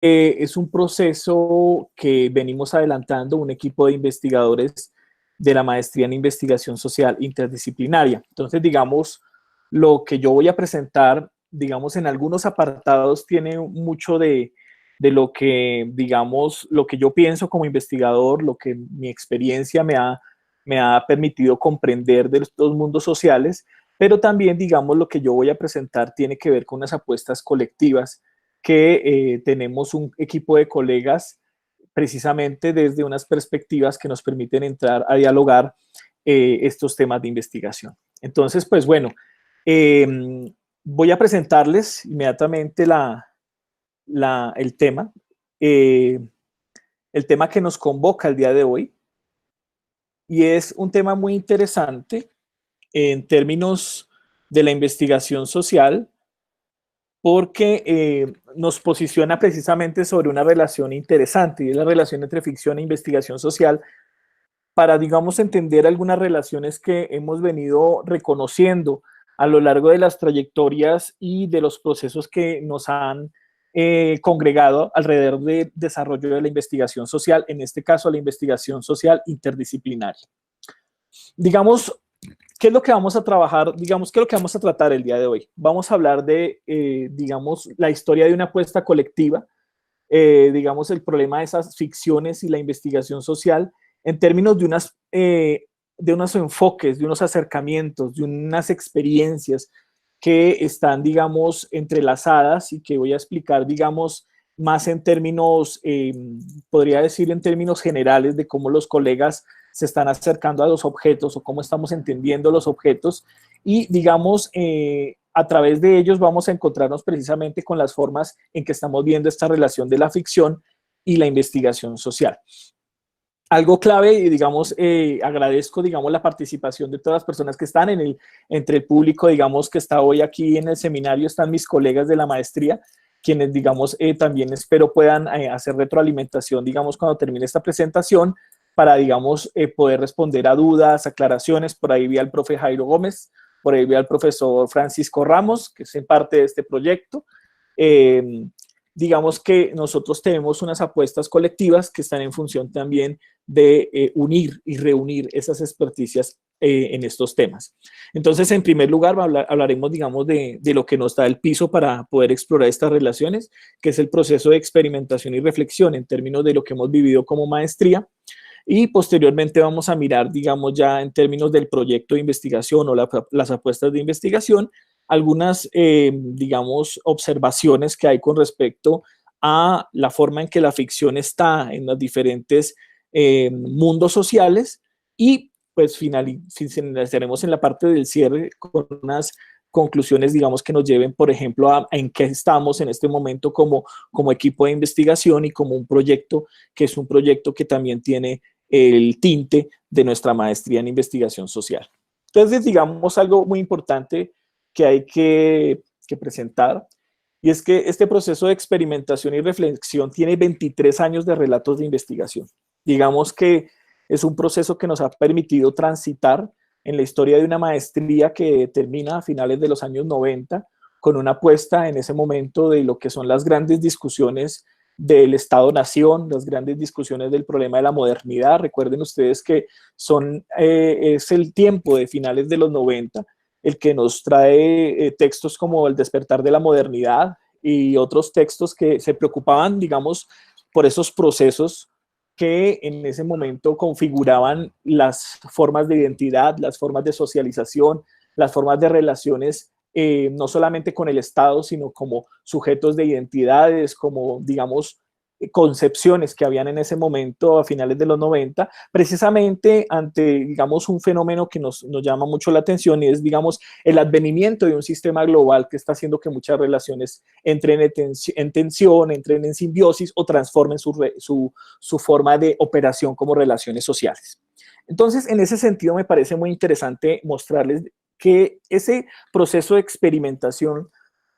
es un proceso que venimos adelantando un equipo de investigadores de la maestría en investigación social interdisciplinaria. Entonces, digamos, lo que yo voy a presentar, digamos, en algunos apartados tiene mucho de lo que, digamos, lo que yo pienso como investigador, lo que mi experiencia me ha permitido comprender de estos mundos sociales, pero también, digamos, lo que yo voy a presentar tiene que ver con unas apuestas colectivas que tenemos un equipo de colegas precisamente desde unas perspectivas que nos permiten entrar a dialogar estos temas de investigación. Entonces, pues bueno, eh, voy a presentarles inmediatamente el tema, eh, el tema que nos convoca el día de hoy, y es un tema muy interesante en términos de la investigación social, porque nos posiciona precisamente sobre una relación interesante, y es la relación entre ficción e investigación social, para, digamos, entender algunas relaciones que hemos venido reconociendo a lo largo de las trayectorias y de los procesos que nos han congregado alrededor del desarrollo de la investigación social, en este caso la investigación social interdisciplinaria. Digamos, ¿qué es lo que vamos a trabajar? Digamos, ¿qué es lo que vamos a tratar el día de hoy? Vamos a hablar de, digamos, la historia de una apuesta colectiva, digamos, el problema de esas ficciones y la investigación social en términos de unos enfoques, de unos acercamientos, de unas experiencias que están, digamos, entrelazadas y que voy a explicar, digamos, más en términos, podría decir en términos generales de cómo los colegas se están acercando a los objetos o cómo estamos entendiendo los objetos y, digamos, a través de ellos vamos a encontrarnos precisamente con las formas en que estamos viendo esta relación de la ficción y la investigación social. Algo clave, y digamos, agradezco, digamos, la participación de todas las personas que están entre el público, digamos, que está hoy aquí en el seminario, están mis colegas de la maestría, quienes, digamos, también espero puedan hacer retroalimentación, digamos, cuando termine esta presentación, para, digamos, poder responder a dudas, aclaraciones. Por ahí vi al profe Jairo Gómez, por ahí vi al profesor Francisco Ramos, que es parte de este proyecto. Digamos que nosotros tenemos unas apuestas colectivas que están en función también de unir y reunir esas experticias en estos temas. Entonces, en primer lugar, hablaremos, digamos, de lo que nos da el piso para poder explorar estas relaciones, que es el proceso de experimentación y reflexión en términos de lo que hemos vivido como maestría. Y posteriormente vamos a mirar, digamos, ya en términos del proyecto de investigación o las apuestas de investigación, algunas, digamos, observaciones que hay con respecto a la forma en que la ficción está en los diferentes mundos sociales y pues finalizaremos en la parte del cierre con unas conclusiones, digamos, que nos lleven, por ejemplo, a en qué estamos en este momento como equipo de investigación y como un proyecto que es un proyecto que también tiene el tinte de nuestra maestría en investigación social. Entonces, digamos, algo muy importante que hay que presentar, y es que este proceso de experimentación y reflexión tiene 23 años de relatos de investigación. Digamos que es un proceso que nos ha permitido transitar en la historia de una maestría que termina a finales de los años 90 con una apuesta en ese momento de lo que son las grandes discusiones del Estado-Nación, las grandes discusiones del problema de la modernidad. Recuerden ustedes que es el tiempo de finales de los 90 el que nos trae textos como El despertar de la modernidad y otros textos que se preocupaban, digamos, por esos procesos que en ese momento configuraban las formas de identidad, las formas de socialización, las formas de relaciones, no solamente con el Estado, sino como sujetos de identidades, como, digamos, concepciones que habían en ese momento a finales de los 90, precisamente ante, digamos, un fenómeno que nos llama mucho la atención y es, digamos, el advenimiento de un sistema global que está haciendo que muchas relaciones entren en tensión, entren en simbiosis o transformen su forma de operación como relaciones sociales. Entonces, en ese sentido, me parece muy interesante mostrarles que ese proceso de experimentación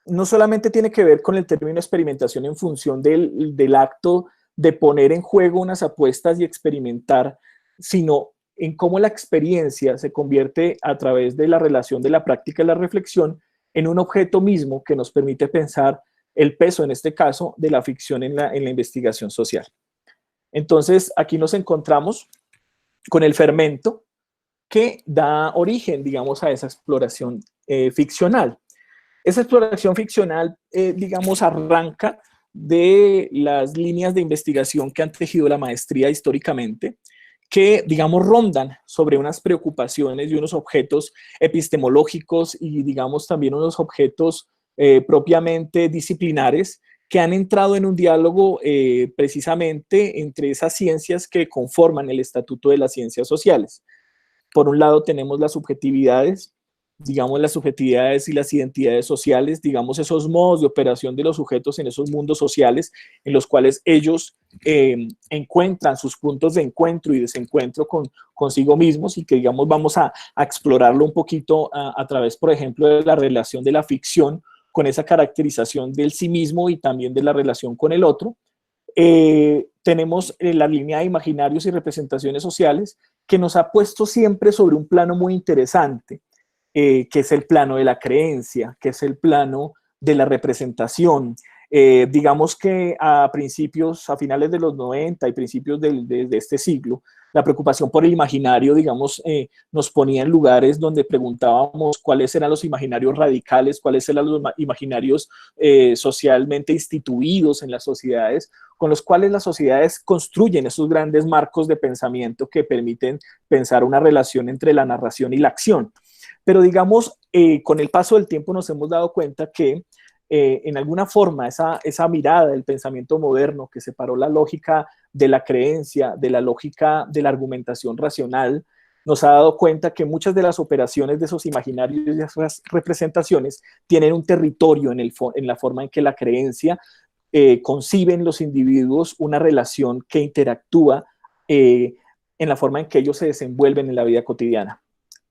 no solamente tiene que ver con el término experimentación en función del acto de poner en juego unas apuestas y experimentar, sino en cómo la experiencia se convierte a través de la relación de la práctica y la reflexión en un objeto mismo que nos permite pensar el peso, en este caso, de la ficción en la investigación social. Entonces, aquí nos encontramos con el fermento que da origen, digamos, a esa exploración ficcional. Esa exploración ficcional, digamos, arranca de las líneas de investigación que han tejido la maestría históricamente, que, digamos, rondan sobre unas preocupaciones y unos objetos epistemológicos y, digamos, también unos objetos propiamente disciplinares que han entrado en un diálogo precisamente entre esas ciencias que conforman el estatuto de las ciencias sociales. Por un lado tenemos las subjetividades, digamos las subjetividades y las identidades sociales, digamos esos modos de operación de los sujetos en esos mundos sociales en los cuales ellos encuentran sus puntos de encuentro y desencuentro consigo mismos y que digamos vamos a explorarlo un poquito a través, por ejemplo, de la relación de la ficción con esa caracterización del sí mismo y también de la relación con el otro. Tenemos la línea de imaginarios y representaciones sociales que nos ha puesto siempre sobre un plano muy interesante, que es el plano de la creencia, que es el plano de la representación. Digamos que a finales de los 90 y principios de este siglo, la preocupación por el imaginario, digamos, nos ponía en lugares donde preguntábamos cuáles eran los imaginarios radicales, cuáles eran los imaginarios socialmente instituidos en las sociedades, con los cuales las sociedades construyen esos grandes marcos de pensamiento que permiten pensar una relación entre la narración y la acción. Pero digamos, con el paso del tiempo nos hemos dado cuenta que en alguna forma esa mirada del pensamiento moderno que separó la lógica de la creencia, de la lógica de la argumentación racional, nos ha dado cuenta que muchas de las operaciones de esos imaginarios y esas representaciones tienen un territorio en la forma en que la creencia concibe en los individuos una relación que interactúa en la forma en que ellos se desenvuelven en la vida cotidiana.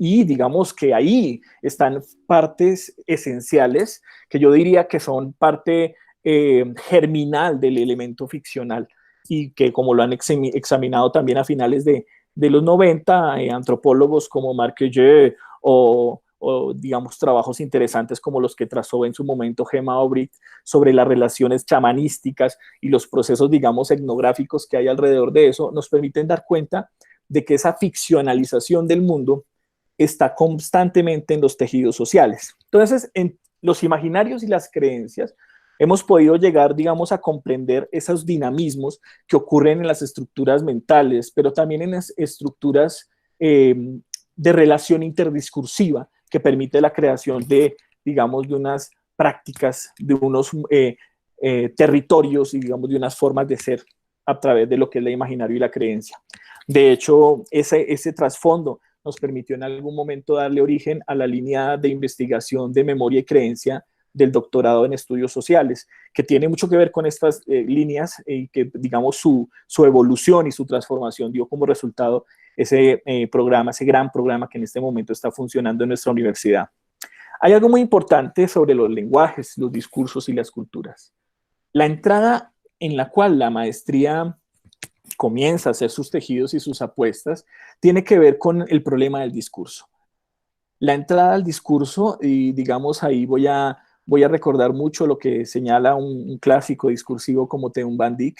Y digamos que ahí están partes esenciales que yo diría que son parte germinal del elemento ficcional y que como lo han examinado también a finales de los 90, antropólogos como Marc Augé o digamos trabajos interesantes como los que trazó en su momento Gemma Aubricht sobre las relaciones chamanísticas y los procesos digamos etnográficos que hay alrededor de eso, nos permiten dar cuenta de que esa ficcionalización del mundo está constantemente en los tejidos sociales. Entonces, en los imaginarios y las creencias, hemos podido llegar, digamos, a comprender esos dinamismos que ocurren en las estructuras mentales, pero también en las estructuras de relación interdiscursiva que permite la creación de, digamos, de unas prácticas, de unos territorios y, digamos, de unas formas de ser a través de lo que es el imaginario y la creencia. De hecho, ese trasfondo nos permitió en algún momento darle origen a la línea de investigación de memoria y creencia del doctorado en estudios sociales, que tiene mucho que ver con estas líneas y que, digamos, su evolución y su transformación dio como resultado ese programa, ese gran programa que en este momento está funcionando en nuestra universidad. Hay algo muy importante sobre los lenguajes, los discursos y las culturas. La entrada en la cual la maestría comienza a hacer sus tejidos y sus apuestas, tiene que ver con el problema del discurso. La entrada al discurso, y digamos ahí voy a recordar mucho lo que señala un clásico discursivo como Teun Van Dijk.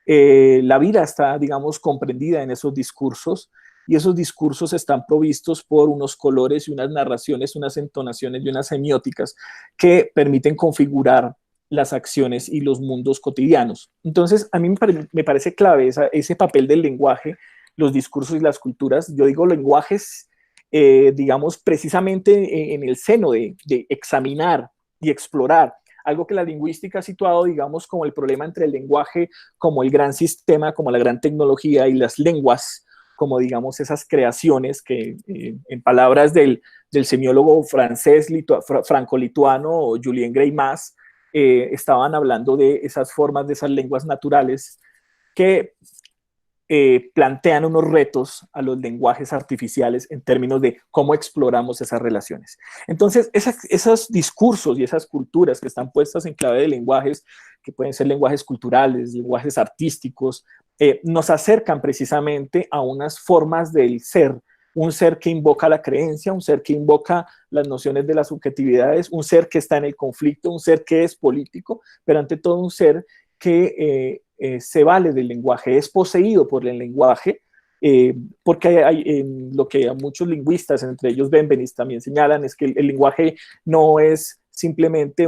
La vida está, digamos, comprendida en esos discursos, y esos discursos están provistos por unos colores y unas narraciones, unas entonaciones y unas semióticas que permiten configurar las acciones y los mundos cotidianos. Entonces, a mí me parece clave ese papel del lenguaje, los discursos y las culturas. Yo digo lenguajes, digamos, precisamente en el seno de examinar y explorar algo que la lingüística ha situado, digamos, como el problema entre el lenguaje como el gran sistema, como la gran tecnología, y las lenguas como, digamos, esas creaciones que, en palabras del semiólogo francés franco-lituano Julien Greimas, estaban hablando de esas formas, de esas lenguas naturales que plantean unos retos a los lenguajes artificiales en términos de cómo exploramos esas relaciones. Entonces, esos discursos y esas culturas que están puestas en clave de lenguajes, que pueden ser lenguajes culturales, lenguajes artísticos, nos acercan precisamente a unas formas del ser un ser que invoca la creencia, un ser que invoca las nociones de las subjetividades, un ser que está en el conflicto, un ser que es político, pero ante todo un ser que se vale del lenguaje, es poseído por el lenguaje, porque lo que a muchos lingüistas, entre ellos Benveniste, también señalan, es que el lenguaje no es simplemente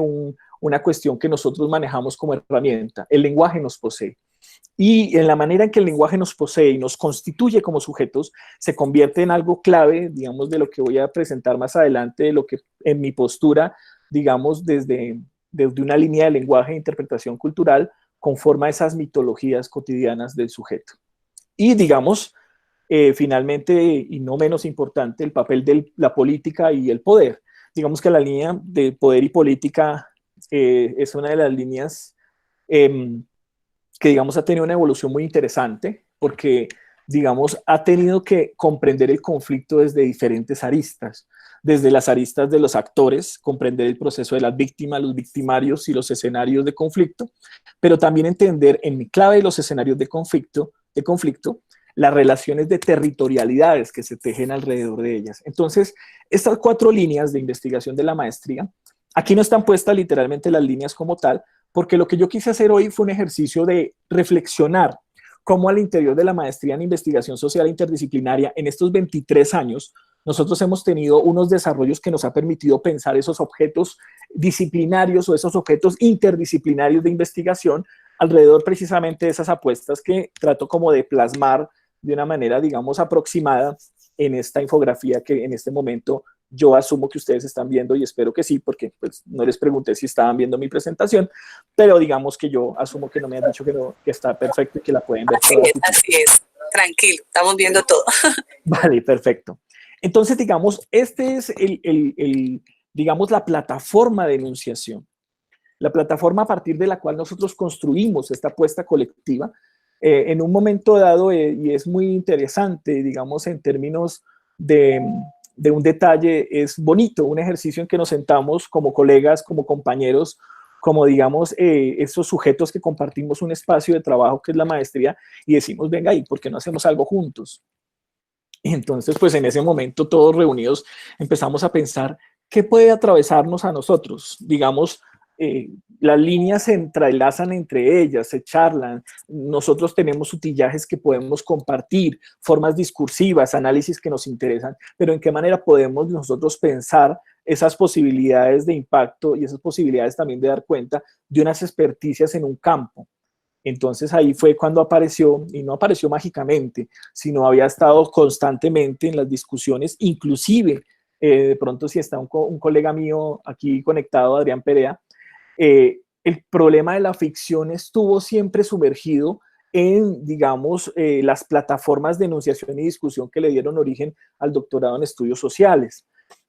una cuestión que nosotros manejamos como herramienta, el lenguaje nos posee. Y en la manera en que el lenguaje nos posee y nos constituye como sujetos, se convierte en algo clave, digamos, de lo que voy a presentar más adelante, de lo que en mi postura, digamos, desde una línea de lenguaje e interpretación cultural, conforma esas mitologías cotidianas del sujeto. Y, digamos, finalmente, y no menos importante, el papel de la política y el poder. Digamos que la línea de poder y política es una de las líneas que, digamos, ha tenido una evolución muy interesante porque, digamos, ha tenido que comprender el conflicto desde diferentes aristas, desde las aristas de los actores, comprender el proceso de las víctimas, los victimarios y los escenarios de conflicto, pero también entender en mi clave de los escenarios de conflicto, las relaciones de territorialidades que se tejen alrededor de ellas. Entonces, estas 4 líneas de investigación de la maestría, aquí no están puestas literalmente las líneas como tal, porque lo que yo quise hacer hoy fue un ejercicio de reflexionar cómo al interior de la maestría en investigación social interdisciplinaria en estos 23 años nosotros hemos tenido unos desarrollos que nos ha permitido pensar esos objetos disciplinarios o esos objetos interdisciplinarios de investigación alrededor precisamente de esas apuestas que trato como de plasmar de una manera, digamos, aproximada en esta infografía que en este momento yo asumo que ustedes están viendo y espero que sí, porque pues, no les pregunté si estaban viendo mi presentación, pero digamos que yo asumo que no me han dicho que, no, que está perfecto y que la pueden ver. Así es, tranquilo, estamos viendo todo. Vale, perfecto. Entonces, digamos, este es digamos, la plataforma de enunciación, la plataforma a partir de la cual nosotros construimos esta apuesta colectiva en un momento dado, y es muy interesante, digamos, en términos de un detalle, es bonito, un ejercicio en que nos sentamos como colegas, como compañeros, como digamos, esos sujetos que compartimos un espacio de trabajo que es la maestría y decimos, venga ahí, ¿por qué no hacemos algo juntos? Y entonces, pues en ese momento todos reunidos empezamos a pensar qué puede atravesarnos a nosotros, digamos, las líneas se entrelazan entre ellas, se charlan, nosotros tenemos utillajes que podemos compartir, formas discursivas, análisis que nos interesan, pero en qué manera podemos nosotros pensar esas posibilidades de impacto y esas posibilidades también de dar cuenta de unas experticias en un campo. Entonces ahí fue cuando apareció, y no apareció mágicamente, sino había estado constantemente en las discusiones, inclusive de pronto si está un colega mío aquí conectado, Adrián Perea, el problema de la ficción estuvo siempre sumergido en, digamos, las plataformas de enunciación y discusión que le dieron origen al doctorado en estudios sociales.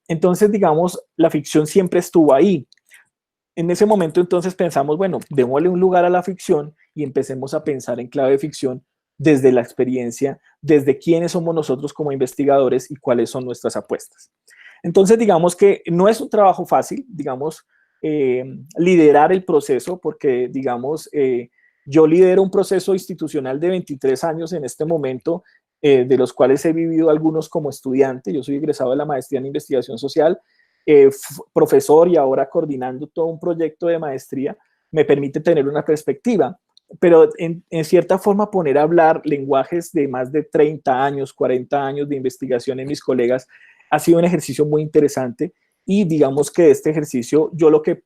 Entonces, digamos, la ficción siempre estuvo ahí. En ese momento entonces pensamos, bueno, démosle un lugar a la ficción y empecemos a pensar en clave de ficción desde la experiencia, desde quiénes somos nosotros como investigadores y cuáles son nuestras apuestas. Entonces, digamos que no es un trabajo fácil, digamos, liderar el proceso, porque, digamos, yo lidero un proceso institucional de 23 años en este momento, de los cuales he vivido algunos como estudiante. Yo soy egresado de la maestría en investigación social, profesor y ahora coordinando todo un proyecto de maestría, me permite tener una perspectiva, pero en cierta forma poner a hablar lenguajes de más de 30 años, 40 años de investigación en mis colegas ha sido un ejercicio muy interesante y digamos que este ejercicio, yo lo que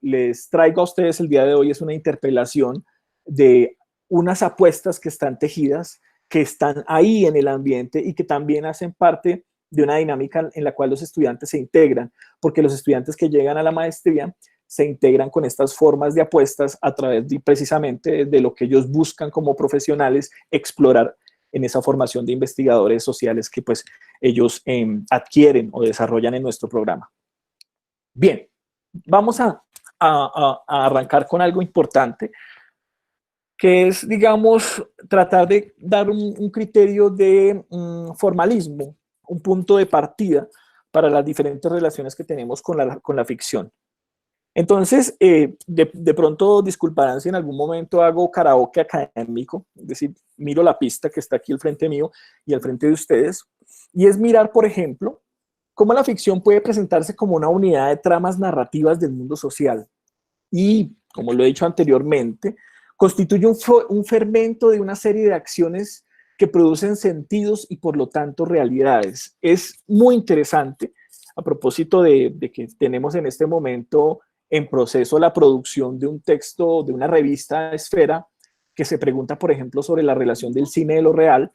les traigo a ustedes el día de hoy es una interpelación de unas apuestas que están tejidas, que están ahí en el ambiente y que también hacen parte de una dinámica en la cual los estudiantes se integran, porque los estudiantes que llegan a la maestría se integran con estas formas de apuestas a través de precisamente de lo que ellos buscan como profesionales explorar en esa formación de investigadores sociales que pues ellos adquieren o desarrollan en nuestro programa. Bien, vamos a arrancar con algo importante, que es, digamos, tratar de dar un criterio de formalismo, un punto de partida para las diferentes relaciones que tenemos con la ficción. Entonces, de pronto disculparán si en algún momento hago karaoke académico, es decir, miro la pista que está aquí al frente mío y al frente de ustedes, y es mirar, por ejemplo, cómo la ficción puede presentarse como una unidad de tramas narrativas del mundo social. Y, como lo he dicho anteriormente, constituye un fermento de una serie de acciones que producen sentidos y por lo tanto realidades. Es muy interesante, a propósito de que tenemos en este momento en proceso la producción de un texto de una revista Esfera que se pregunta, por ejemplo, sobre la relación del cine de lo real.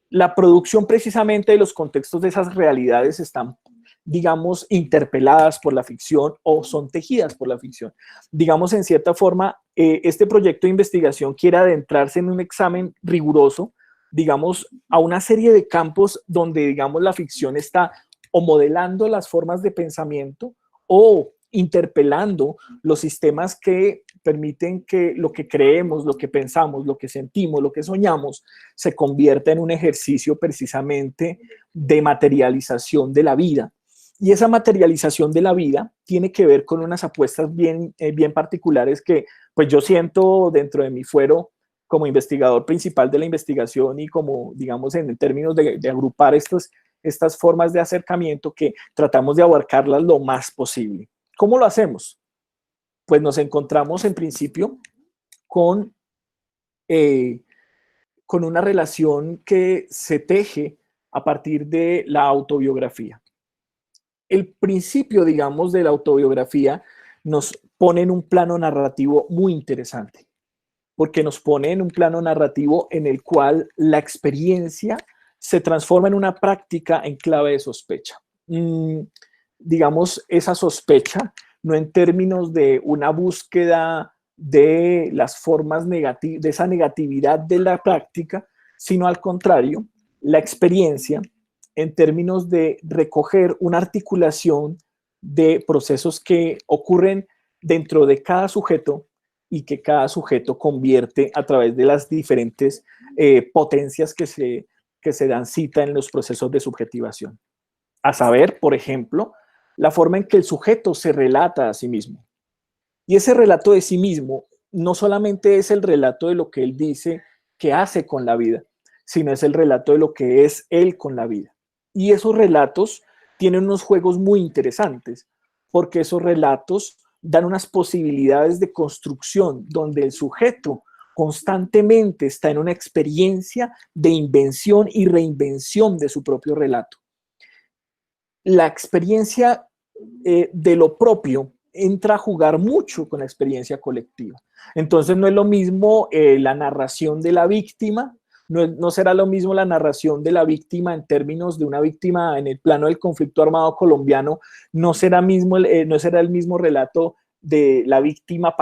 La producción precisamente de los contextos de esas realidades están, digamos, interpeladas por la ficción o son tejidas por la ficción. Digamos, en cierta forma, este proyecto de investigación quiere adentrarse en un examen riguroso, digamos, a una serie de campos donde, digamos, la ficción está o modelando las formas de pensamiento o interpelando los sistemas que permiten que lo que creemos, lo que pensamos, lo que sentimos, lo que soñamos, se convierta en un ejercicio precisamente de materialización de la vida. Y esa materialización de la vida tiene que ver con unas apuestas bien particulares que pues yo siento dentro de mi fuero como investigador principal de la investigación y como, digamos, en términos de agrupar estas formas de acercamiento que tratamos de abarcarlas lo más posible. ¿Cómo lo hacemos? Pues nos encontramos en principio con una relación que se teje a partir de la autobiografía. El principio, digamos, de la autobiografía nos pone en un plano narrativo muy interesante, porque nos pone en un plano narrativo en el cual la experiencia se transforma en una práctica en clave de sospecha. Digamos, esa sospecha, no en términos de una búsqueda de las formas negativas, de esa negatividad de la práctica, sino al contrario, la experiencia en términos de recoger una articulación de procesos que ocurren dentro de cada sujeto y que cada sujeto convierte a través de las diferentes potencias que se dan cita en los procesos de subjetivación. A saber, por ejemplo, la forma en que el sujeto se relata a sí mismo. Y ese relato de sí mismo no solamente es el relato de lo que él dice que hace con la vida, sino es el relato de lo que es él con la vida. Y esos relatos tienen unos juegos muy interesantes, porque esos relatos dan unas posibilidades de construcción donde el sujeto constantemente está en una experiencia de invención y reinvención de su propio relato. La experiencia de lo propio entra a jugar mucho con la experiencia colectiva. Entonces no es lo mismo la narración de la víctima, no será lo mismo la narración de la víctima en términos de una víctima en el plano del conflicto armado colombiano, no será el mismo relato de la víctima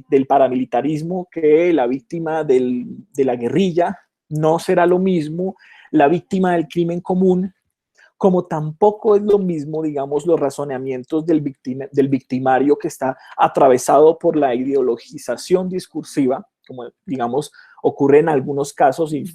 del paramilitarismo que la víctima de la guerrilla, no será lo mismo la víctima del crimen común, como tampoco es lo mismo, digamos, los razonamientos del victimario que está atravesado por la ideologización discursiva, como, digamos, ocurre en algunos casos y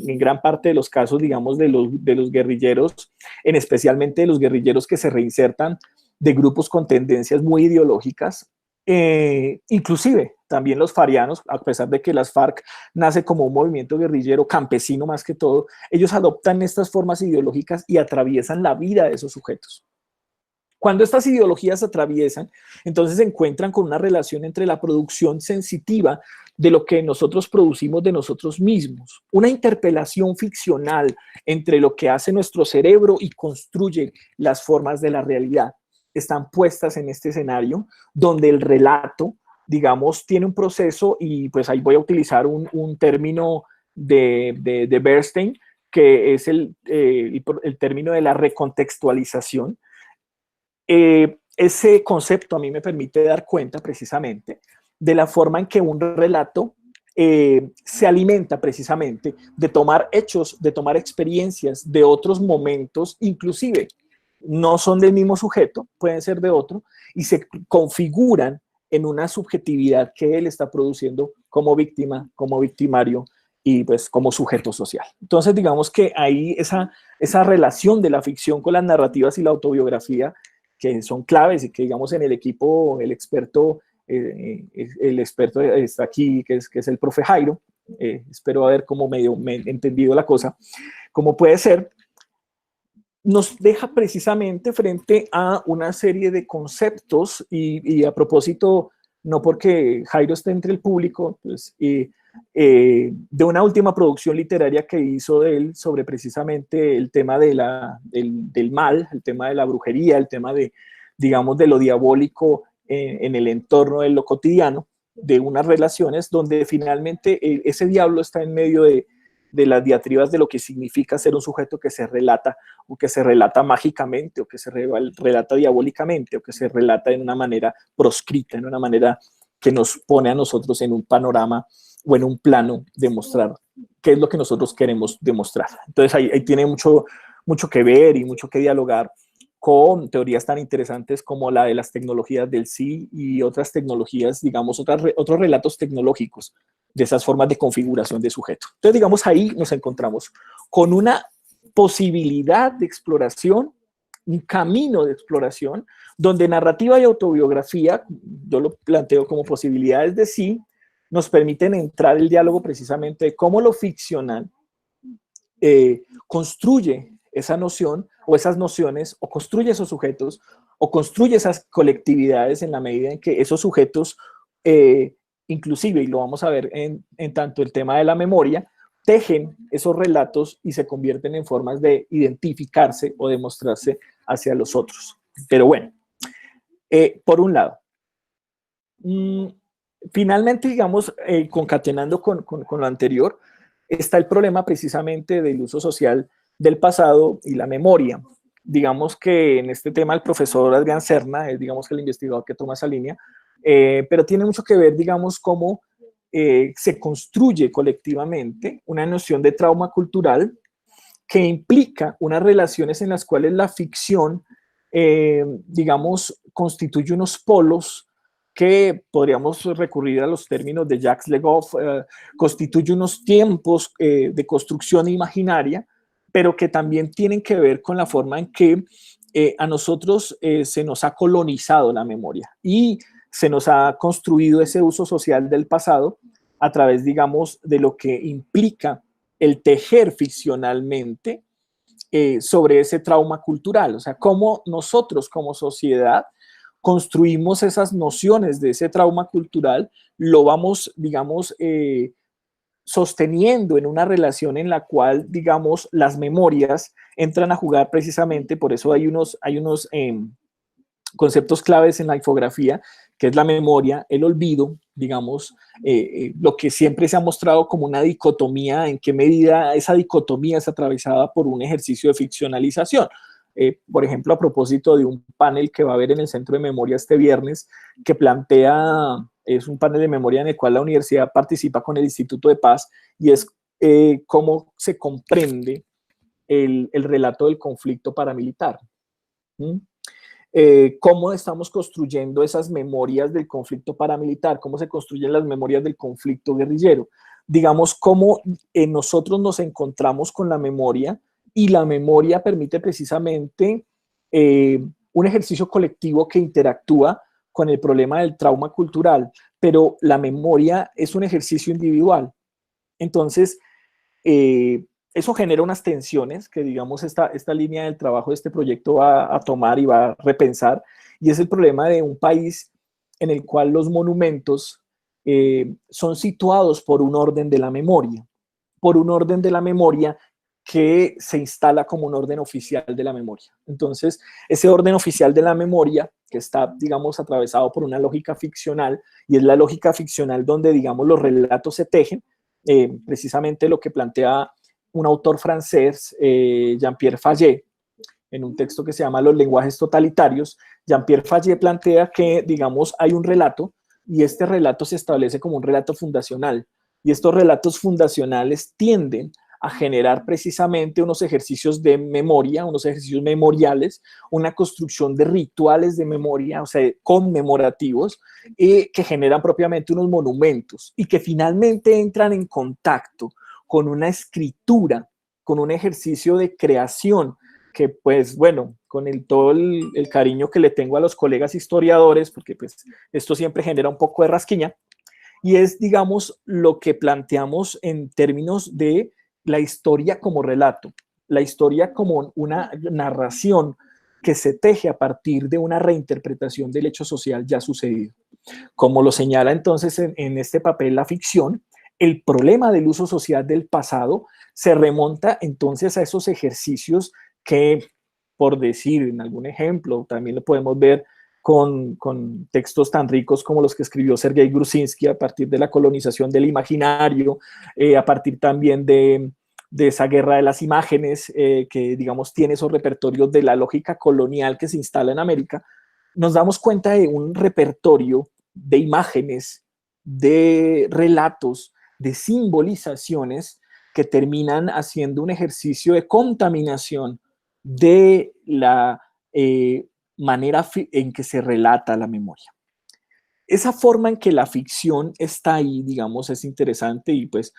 en gran parte de los casos, digamos, de los guerrilleros, en especialmente de los guerrilleros que se reinsertan de grupos con tendencias muy ideológicas. Inclusive también los farianos, a pesar de que las FARC nace como un movimiento guerrillero campesino más que todo, ellos adoptan estas formas ideológicas y atraviesan la vida de esos sujetos. Cuando estas ideologías atraviesan, entonces se encuentran con una relación entre la producción sensitiva de lo que nosotros producimos de nosotros mismos, una interpelación ficcional entre lo que hace nuestro cerebro y construye las formas de la realidad. Están puestas en este escenario donde el relato, digamos, tiene un proceso, y pues ahí voy a utilizar un término de Bernstein, que es el término de la recontextualización. Ese concepto a mí me permite dar cuenta precisamente de la forma en que un relato se alimenta precisamente de tomar hechos, de tomar experiencias de otros momentos, inclusive no son del mismo sujeto, pueden ser de otro, y se configuran en una subjetividad que él está produciendo como víctima, como victimario y pues como sujeto social. Entonces digamos que ahí esa relación de la ficción con las narrativas y la autobiografía que son claves y que, digamos, en el equipo, el experto está aquí, que es el profe Jairo. Espero haber como medio entendido la cosa, como puede ser, nos deja precisamente frente a una serie de conceptos y a propósito, no porque Jairo esté entre el público, pues, de una última producción literaria que hizo de él sobre precisamente el tema del mal, el tema de la brujería, el tema de, digamos, de lo diabólico en el entorno de lo cotidiano, de unas relaciones donde finalmente ese diablo está en medio de las diatribas de lo que significa ser un sujeto que se relata, o que se relata mágicamente, o que se relata diabólicamente, o que se relata de una manera proscrita, en una manera que nos pone a nosotros en un panorama o en un plano de mostrar qué es lo que nosotros queremos demostrar. Entonces ahí tiene mucho que ver y mucho que dialogar con teorías tan interesantes como la de las tecnologías del sí y otras tecnologías, digamos, otros relatos tecnológicos de esas formas de configuración de sujeto. Entonces, digamos, ahí nos encontramos con una posibilidad de exploración, un camino de exploración, donde narrativa y autobiografía, yo lo planteo como posibilidades de sí, nos permiten entrar el diálogo precisamente de cómo lo ficcional construye esa noción o esas nociones, o construye esos sujetos, o construye esas colectividades en la medida en que esos sujetos, inclusive, y lo vamos a ver en tanto el tema de la memoria, tejen esos relatos y se convierten en formas de identificarse o de mostrarse hacia los otros. Pero bueno, por un lado, finalmente, digamos, concatenando con lo anterior, está el problema precisamente del uso social del pasado y la memoria. Digamos que en este tema el profesor Adrián Serna es, digamos, que el investigador que toma esa línea, pero tiene mucho que ver, digamos, cómo se construye colectivamente una noción de trauma cultural que implica unas relaciones en las cuales la ficción, digamos, constituye unos polos que podríamos recurrir a los términos de Jacques Le Goff, constituye unos tiempos de construcción imaginaria, pero que también tienen que ver con la forma en que a nosotros se nos ha colonizado la memoria y se nos ha construido ese uso social del pasado a través, digamos, de lo que implica el tejer ficcionalmente sobre ese trauma cultural, o sea, cómo nosotros como sociedad construimos esas nociones de ese trauma cultural, lo vamos, digamos, sosteniendo en una relación en la cual, digamos, las memorias entran a jugar precisamente, por eso hay unos conceptos claves en la infografía, que es la memoria, el olvido, digamos, lo que siempre se ha mostrado como una dicotomía, en qué medida esa dicotomía es atravesada por un ejercicio de ficcionalización. Por ejemplo, a propósito de un panel que va a haber en el Centro de Memoria este viernes, que plantea, es un panel de memoria en el cual la universidad participa con el Instituto de Paz, y es cómo se comprende el relato del conflicto paramilitar. ¿Mm? Cómo estamos construyendo esas memorias del conflicto paramilitar, cómo se construyen las memorias del conflicto guerrillero. Digamos, cómo nosotros nos encontramos con la memoria, y la memoria permite precisamente un ejercicio colectivo que interactúa con el problema del trauma cultural, pero la memoria es un ejercicio individual. Entonces, eso genera unas tensiones que, digamos, esta línea del trabajo de este proyecto va a tomar y va a repensar, y es el problema de un país en el cual los monumentos son situados por un orden de la memoria, que se instala como un orden oficial de la memoria. Entonces, ese orden oficial de la memoria, que está, digamos, atravesado por una lógica ficcional, y es la lógica ficcional donde, digamos, los relatos se tejen, precisamente lo que plantea un autor francés, Jean-Pierre Fayet, en un texto que se llama Los lenguajes totalitarios. Jean-Pierre Fayet plantea que, digamos, hay un relato, y este relato se establece como un relato fundacional, y estos relatos fundacionales tienden a generar precisamente unos ejercicios de memoria, unos ejercicios memoriales, una construcción de rituales de memoria, o sea, conmemorativos, que generan propiamente unos monumentos y que finalmente entran en contacto con una escritura, con un ejercicio de creación que pues bueno, con todo el cariño que le tengo a los colegas historiadores, porque pues esto siempre genera un poco de rasquiña, y es, digamos, lo que planteamos en términos de la historia como relato, la historia como una narración que se teje a partir de una reinterpretación del hecho social ya sucedido. Como lo señala entonces en este papel la ficción, el problema del uso social del pasado se remonta entonces a esos ejercicios que, por decir en algún ejemplo, también lo podemos ver con textos tan ricos como los que escribió Sergei Grusinski a partir de la colonización del imaginario, a partir también de esa guerra de las imágenes, que digamos tiene esos repertorios de la lógica colonial que se instala en América. Nos damos cuenta de un repertorio de imágenes, de relatos, de simbolizaciones que terminan haciendo un ejercicio de contaminación de la manera en que se relata la memoria. Esa forma en que la ficción está ahí, digamos, es interesante y pues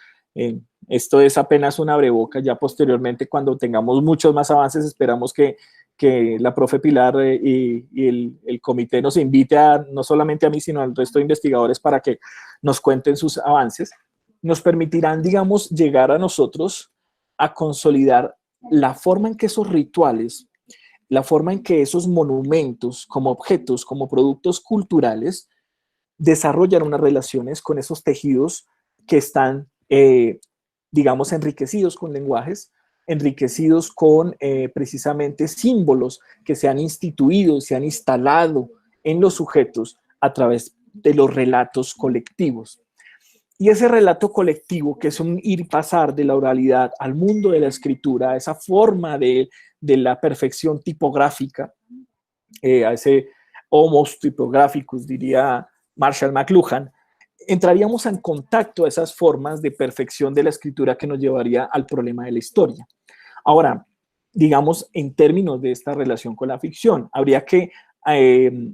esto es apenas una breboca. Ya posteriormente, cuando tengamos muchos más avances, esperamos que la profe Pilar y el comité nos invite no solamente a mí, sino al resto de investigadores para que nos cuenten sus avances. Nos permitirán, digamos, llegar a nosotros a consolidar la forma en que esos rituales, la forma en que esos monumentos, como objetos, como productos culturales, desarrollan unas relaciones con esos tejidos que están, digamos, enriquecidos con lenguajes, enriquecidos con precisamente símbolos que se han instituido, se han instalado en los sujetos a través de los relatos colectivos. Y ese relato colectivo, que es un ir pasar de la oralidad al mundo de la escritura, esa forma de la perfección tipográfica, a ese homos typographicus, diría Marshall McLuhan, entraríamos en contacto a esas formas de perfección de la escritura que nos llevaría al problema de la historia. Ahora, digamos, en términos de esta relación con la ficción, habría que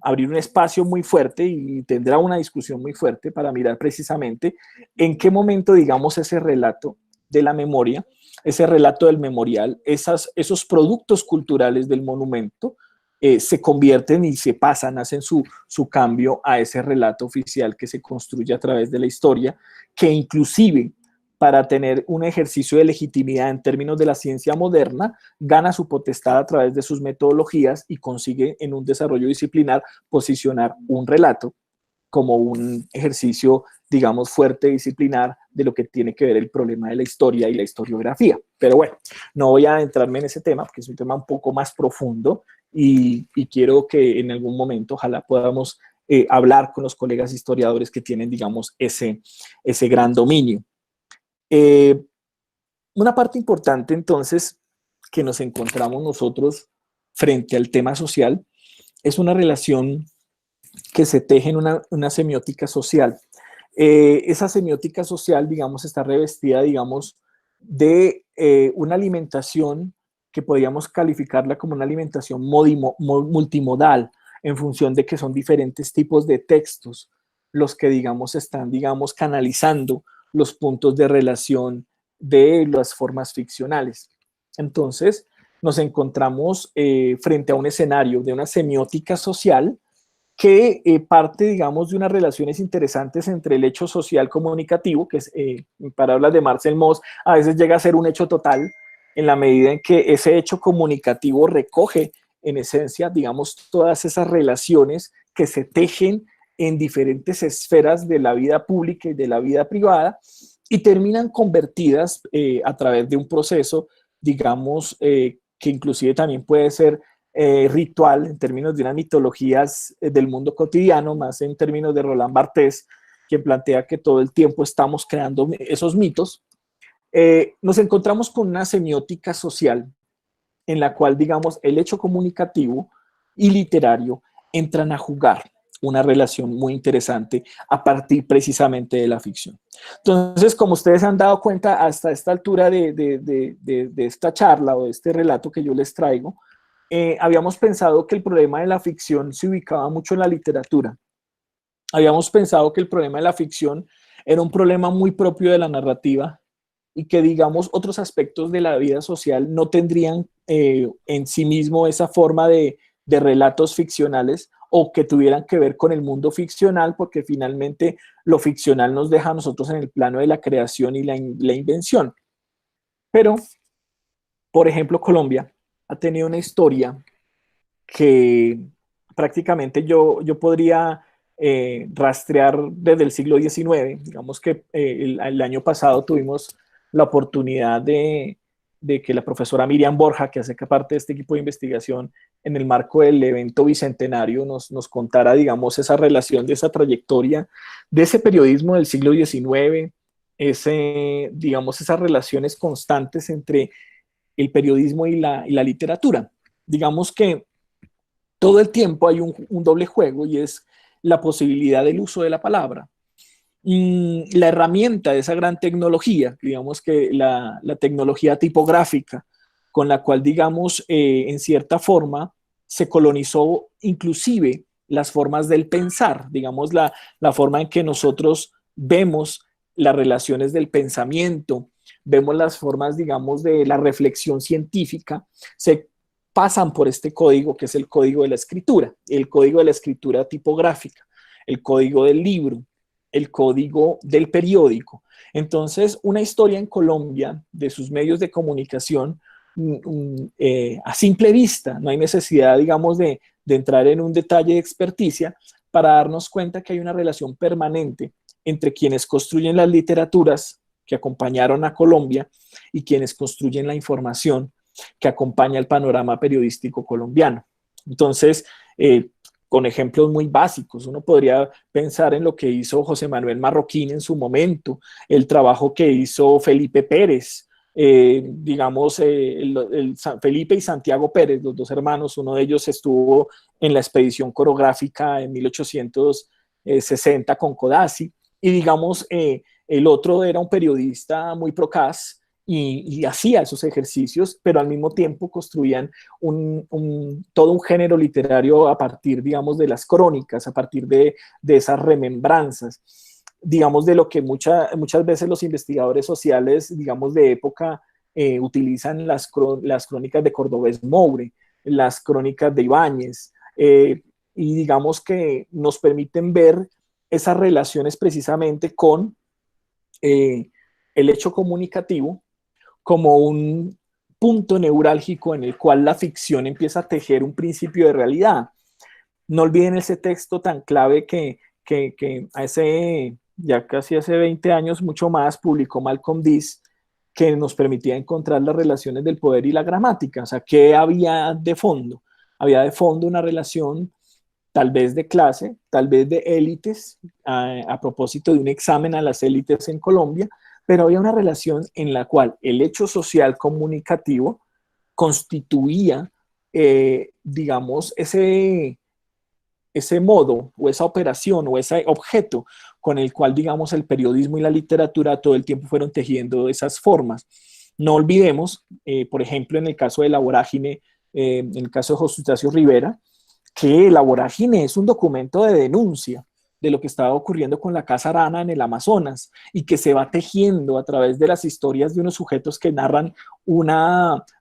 abrir un espacio muy fuerte y tendrá una discusión muy fuerte para mirar precisamente en qué momento, digamos, ese relato de la memoria, ese relato del memorial, esos productos culturales del monumento, se convierten y se pasan, hacen su cambio a ese relato oficial que se construye a través de la historia, que inclusive para tener un ejercicio de legitimidad en términos de la ciencia moderna, gana su potestad a través de sus metodologías y consigue en un desarrollo disciplinar posicionar un relato como un ejercicio, digamos, fuerte disciplinar de lo que tiene que ver el problema de la historia y la historiografía. Pero bueno, no voy a adentrarme en ese tema porque es un tema un poco más profundo y quiero que en algún momento ojalá podamos hablar con los colegas historiadores que tienen, digamos, ese gran dominio. Una parte importante entonces que nos encontramos nosotros frente al tema social es una relación que se teje en una semiótica social. Esa semiótica social, digamos, está revestida, digamos, de una alimentación que podríamos calificarla como una alimentación multimodal, en función de que son diferentes tipos de textos los que, digamos, están, digamos, canalizando los puntos de relación de las formas ficcionales. Entonces, nos encontramos frente a un escenario de una semiótica social que parte, digamos, de unas relaciones interesantes entre el hecho social comunicativo, que es, en palabras de Marcel Mauss, a veces llega a ser un hecho total, en la medida en que ese hecho comunicativo recoge, en esencia, digamos, todas esas relaciones que se tejen en diferentes esferas de la vida pública y de la vida privada, y terminan convertidas a través de un proceso, digamos, que inclusive también puede ser ritual en términos de unas mitologías del mundo cotidiano, más en términos de Roland Barthes, quien plantea que todo el tiempo estamos creando esos mitos. Nos encontramos con una semiótica social en la cual, digamos, el hecho comunicativo y literario entran a jugar una relación muy interesante a partir precisamente de la ficción. Entonces, como ustedes se han dado cuenta hasta esta altura de esta charla o de este relato que yo les traigo, habíamos pensado que el problema de la ficción se ubicaba mucho en la literatura. Habíamos pensado que el problema de la ficción era un problema muy propio de la narrativa y que, digamos, otros aspectos de la vida social no tendrían en sí mismo esa forma de relatos ficcionales o que tuvieran que ver con el mundo ficcional, porque finalmente lo ficcional nos deja a nosotros en el plano de la creación y la invención. Pero, por ejemplo, Colombia ha tenido una historia que prácticamente yo podría rastrear desde el siglo XIX. Digamos que el año pasado tuvimos la oportunidad de que la profesora Miriam Borja, que hace parte de este equipo de investigación, en el marco del evento bicentenario, nos contara, digamos, esa relación de esa trayectoria de ese periodismo del siglo XIX, digamos, esas relaciones constantes entre el periodismo y la literatura. Digamos que todo el tiempo hay un doble juego y es la posibilidad del uso de la palabra. La herramienta de esa gran tecnología, digamos que la tecnología tipográfica, con la cual, digamos, en cierta forma, se colonizó inclusive las formas del pensar, digamos, la forma en que nosotros vemos las relaciones del pensamiento, vemos las formas, digamos, de la reflexión científica, se pasan por este código que es el código de la escritura, el código de la escritura tipográfica, el código del libro, el código del periódico. Entonces, una historia en Colombia de sus medios de comunicación a simple vista, no hay necesidad, digamos, de entrar en un detalle de experticia para darnos cuenta que hay una relación permanente entre quienes construyen las literaturas que acompañaron a Colombia y quienes construyen la información que acompaña el panorama periodístico colombiano. Entonces, con ejemplos muy básicos, uno podría pensar en lo que hizo José Manuel Marroquín en su momento, el trabajo que hizo Felipe Pérez, digamos, Felipe y Santiago Pérez, los dos hermanos, uno de ellos estuvo en la expedición corográfica en 1860 con Codazzi, y digamos, el otro era un periodista muy procaz, y hacía esos ejercicios, pero al mismo tiempo construían todo un género literario a partir, digamos, de las crónicas, a partir de esas remembranzas, digamos, de lo que muchas veces los investigadores sociales, digamos, de época, utilizan las crónicas de Cordovés Moure, las crónicas de Ibáñez, y digamos que nos permiten ver esas relaciones precisamente con el hecho comunicativo como un punto neurálgico en el cual la ficción empieza a tejer un principio de realidad. No olviden ese texto tan clave que ya casi hace 20 años, mucho más, publicó Malcolm Dees, que nos permitía encontrar las relaciones del poder y la gramática. O sea, ¿qué había de fondo? Había de fondo una relación tal vez de clase, tal vez de élites, a propósito de un examen a las élites en Colombia, pero había una relación en la cual el hecho social comunicativo constituía, digamos, ese modo o esa operación o ese objeto con el cual, digamos, el periodismo y la literatura todo el tiempo fueron tejiendo esas formas. No olvidemos, por ejemplo, en el caso de La Vorágine, en el caso de José Ignacio Rivera, que La Vorágine es un documento de denuncia de lo que estaba ocurriendo con la Casa Arana en el Amazonas y que se va tejiendo a través de las historias de unos sujetos que narran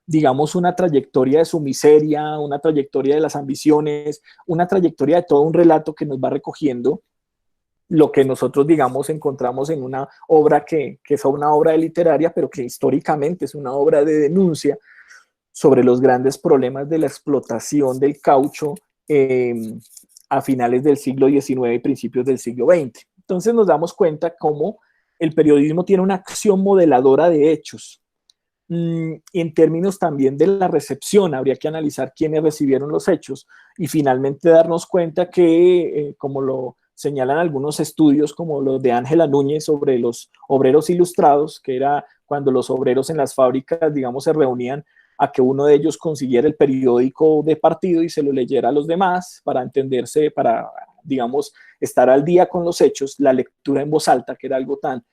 digamos, una trayectoria de su miseria, una trayectoria de las ambiciones, una trayectoria de todo un relato que nos va recogiendo lo que nosotros, digamos, encontramos en una obra que es una obra literaria, pero que históricamente es una obra de denuncia sobre los grandes problemas de la explotación del caucho a finales del siglo XIX y principios del siglo XX. Entonces nos damos cuenta cómo el periodismo tiene una acción modeladora de hechos. En términos también de la recepción, habría que analizar quiénes recibieron los hechos y finalmente darnos cuenta que, como lo señalan algunos estudios, como los de Ángela Núñez sobre los obreros ilustrados, que era cuando los obreros en las fábricas, digamos, se reunían a que uno de ellos consiguiera el periódico de partido y se lo leyera a los demás para entenderse, para, digamos, estar al día con los hechos, la lectura en voz alta, que era algo tan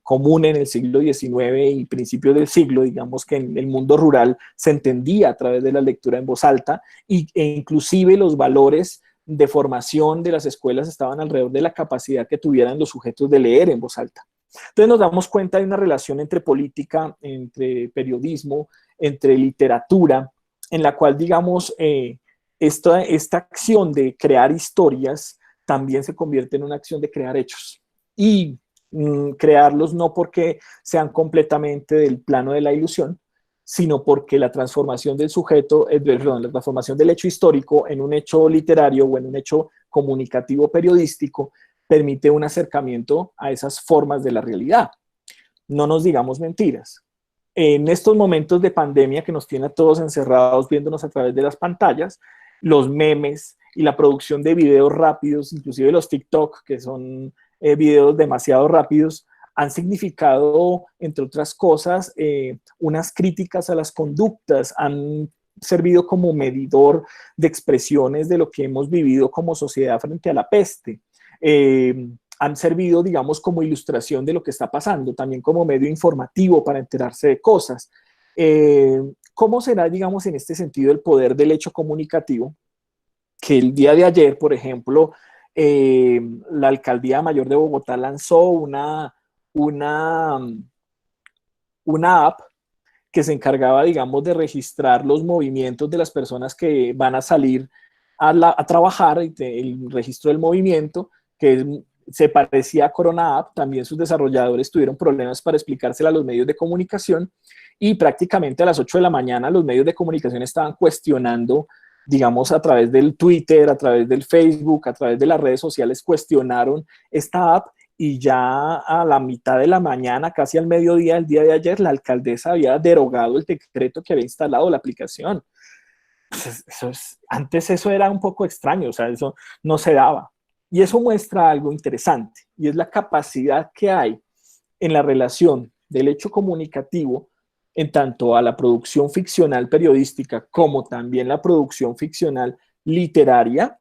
común en el siglo XIX y principios del siglo, digamos que en el mundo rural se entendía a través de la lectura en voz alta e inclusive los valores de formación de las escuelas estaban alrededor de la capacidad que tuvieran los sujetos de leer en voz alta. Entonces nos damos cuenta de una relación entre política, entre periodismo, entre literatura, en la cual, digamos, esta acción de crear historias también se convierte en una acción de crear hechos. Y crearlos no porque sean completamente del plano de la ilusión, sino porque la transformación del sujeto, perdón, la transformación del hecho histórico en un hecho literario o en un hecho comunicativo periodístico permite un acercamiento a esas formas de la realidad. No nos digamos mentiras. En estos momentos de pandemia que nos tiene a todos encerrados viéndonos a través de las pantallas, los memes y la producción de videos rápidos, inclusive los TikTok, que son videos demasiado rápidos, han significado, entre otras cosas, unas críticas a las conductas, han servido como medidor de expresiones de lo que hemos vivido como sociedad frente a la peste. Han servido, digamos, como ilustración de lo que está pasando, también como medio informativo para enterarse de cosas. ¿Cómo será, digamos, en este sentido el poder del hecho comunicativo? Que el día de ayer, por ejemplo, la Alcaldía Mayor de Bogotá lanzó una app que se encargaba, digamos, de registrar los movimientos de las personas que van a salir a trabajar, el registro del movimiento, que se parecía a Corona App. También sus desarrolladores tuvieron problemas para explicársela a los medios de comunicación y prácticamente a las 8 de la mañana los medios de comunicación estaban cuestionando, digamos, a través del Twitter, a través del Facebook, a través de las redes sociales, cuestionaron esta app. Y ya a la mitad de la mañana, casi al mediodía del día de ayer, la alcaldesa había derogado el decreto que había instalado la aplicación. Pues antes eso era un poco extraño, o sea, eso no se daba. Y eso muestra algo interesante, y es la capacidad que hay en la relación del hecho comunicativo en tanto a la producción ficcional periodística como también la producción ficcional literaria,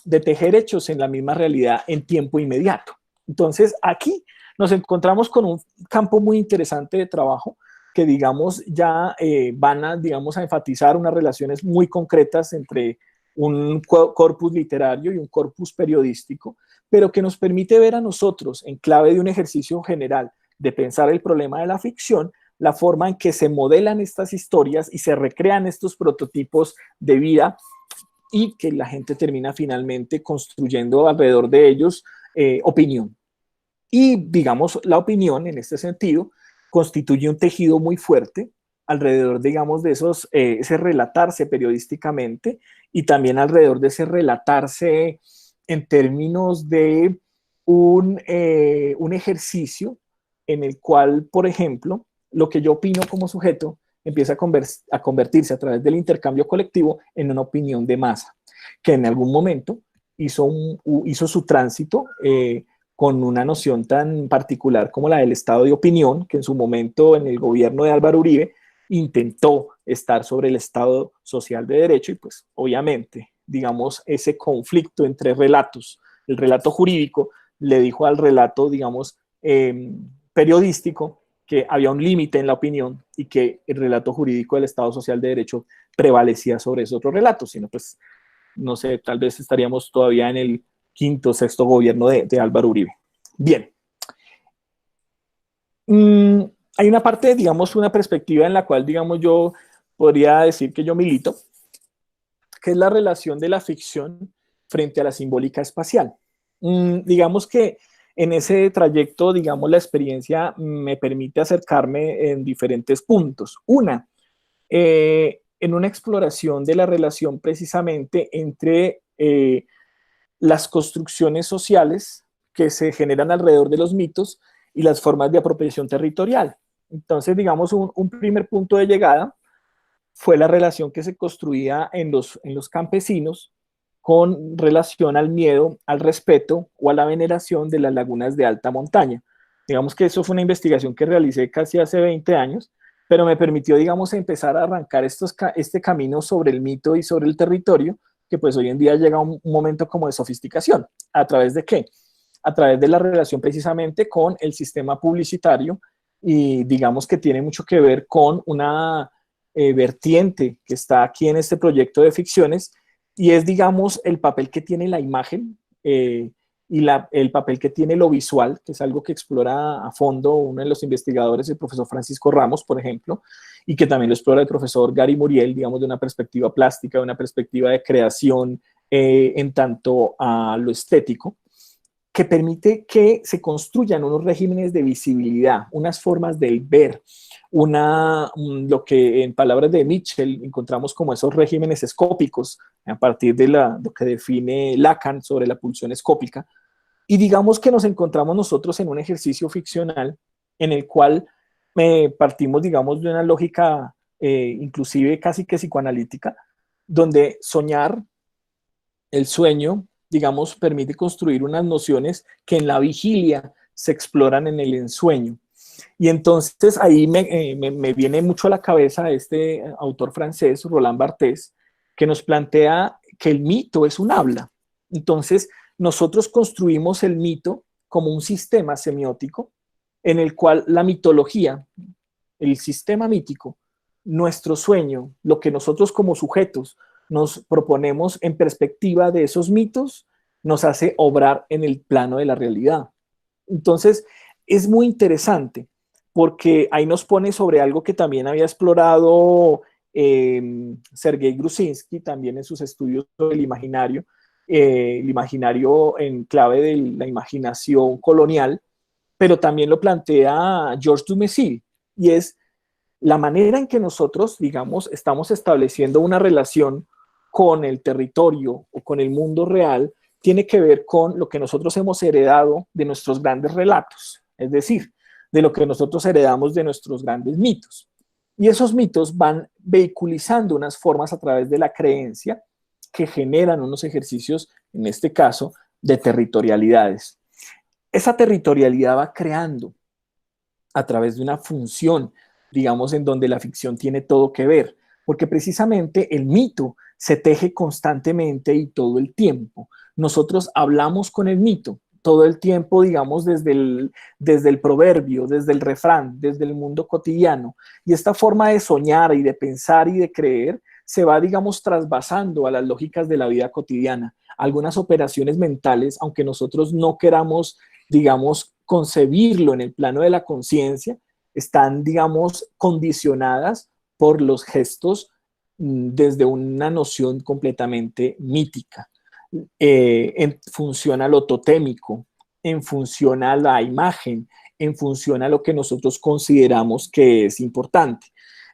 de tejer hechos en la misma realidad en tiempo inmediato. Entonces, aquí nos encontramos con un campo muy interesante de trabajo que, digamos, ya van a, digamos, a enfatizar unas relaciones muy concretas entre un corpus literario y un corpus periodístico, pero que nos permite ver a nosotros, en clave de un ejercicio general de pensar el problema de la ficción, la forma en que se modelan estas historias y se recrean estos prototipos de vida y que la gente termina finalmente construyendo alrededor de ellos opinión. Y, digamos, la opinión, en este sentido, constituye un tejido muy fuerte alrededor, digamos, de ese relatarse periodísticamente y también alrededor de ese relatarse en términos de un ejercicio en el cual, por ejemplo, lo que yo opino como sujeto empieza a convertirse a través del intercambio colectivo en una opinión de masa, que en algún momento hizo su tránsito con una noción tan particular como la del estado de opinión, que en su momento en el gobierno de Álvaro Uribe intentó estar sobre el Estado social de derecho y pues obviamente, digamos, ese conflicto entre relatos, el relato jurídico le dijo al relato, digamos, periodístico que había un límite en la opinión y que el relato jurídico del Estado social de derecho prevalecía sobre esos otros relatos, sino pues, no sé, tal vez estaríamos todavía en el quinto, sexto gobierno de Álvaro Uribe. Bien. Hay una parte, digamos, una perspectiva en la cual, digamos, yo podría decir que yo milito, que es la relación de la ficción frente a la simbólica espacial. Digamos que en ese trayecto, digamos, la experiencia me permite acercarme en diferentes puntos. Una, en una exploración de la relación precisamente entre las construcciones sociales que se generan alrededor de los mitos y las formas de apropiación territorial. Entonces, digamos, un primer punto de llegada fue la relación que se construía en los campesinos con relación al miedo, al respeto o a la veneración de las lagunas de alta montaña. Digamos que eso fue una investigación que realicé casi hace 20 años, pero me permitió, digamos, empezar a arrancar este camino sobre el mito y sobre el territorio, que pues hoy en día llega a un momento como de sofisticación. ¿A través de qué? A través de la relación precisamente con el sistema publicitario y digamos que tiene mucho que ver con una vertiente que está aquí en este proyecto de ficciones y es, digamos, el papel que tiene la imagen y el papel que tiene lo visual, que es algo que explora a fondo uno de los investigadores, el profesor Francisco Ramos, por ejemplo, y que también lo explora el profesor Gary Muriel, digamos, de una perspectiva plástica, de una perspectiva de creación en tanto a lo estético, que permite que se construyan unos regímenes de visibilidad, unas formas del ver, lo que en palabras de Mitchell encontramos como esos regímenes escópicos, a partir de lo que define Lacan sobre la pulsión escópica, y digamos que nos encontramos nosotros en un ejercicio ficcional en el cual partimos, digamos, de una lógica inclusive casi que psicoanalítica, donde soñar, el sueño, digamos, permite construir unas nociones que en la vigilia se exploran en el ensueño. Y entonces ahí me viene mucho a la cabeza este autor francés, Roland Barthes, que nos plantea que el mito es un habla. Entonces, nosotros construimos el mito como un sistema semiótico en el cual la mitología, el sistema mítico, nuestro sueño, lo que nosotros como sujetos nos proponemos en perspectiva de esos mitos, nos hace obrar en el plano de la realidad. Entonces, es muy interesante porque ahí nos pone sobre algo que también había explorado Sergei Grusinski, también en sus estudios sobre el imaginario en clave de la imaginación colonial, pero también lo plantea Georges Dumézil, y es la manera en que nosotros, digamos, estamos estableciendo una relación con el territorio o con el mundo real, tiene que ver con lo que nosotros hemos heredado de nuestros grandes relatos, es decir, de lo que nosotros heredamos de nuestros grandes mitos. Y esos mitos van vehiculizando unas formas a través de la creencia que generan unos ejercicios, en este caso, de territorialidades. Esa territorialidad va creando a través de una función, digamos, en donde la ficción tiene todo que ver, porque precisamente el mito se teje constantemente y todo el tiempo. Nosotros hablamos con el mito todo el tiempo, digamos, desde el proverbio, desde el refrán, desde el mundo cotidiano. Y esta forma de soñar y de pensar y de creer se va, digamos, trasvasando a las lógicas de la vida cotidiana. Algunas operaciones mentales, aunque nosotros no queramos, digamos, concebirlo en el plano de la conciencia, están, digamos, condicionadas por los gestos desde una noción completamente mítica. En función a lo totémico, en función a la imagen, en función a lo que nosotros consideramos que es importante.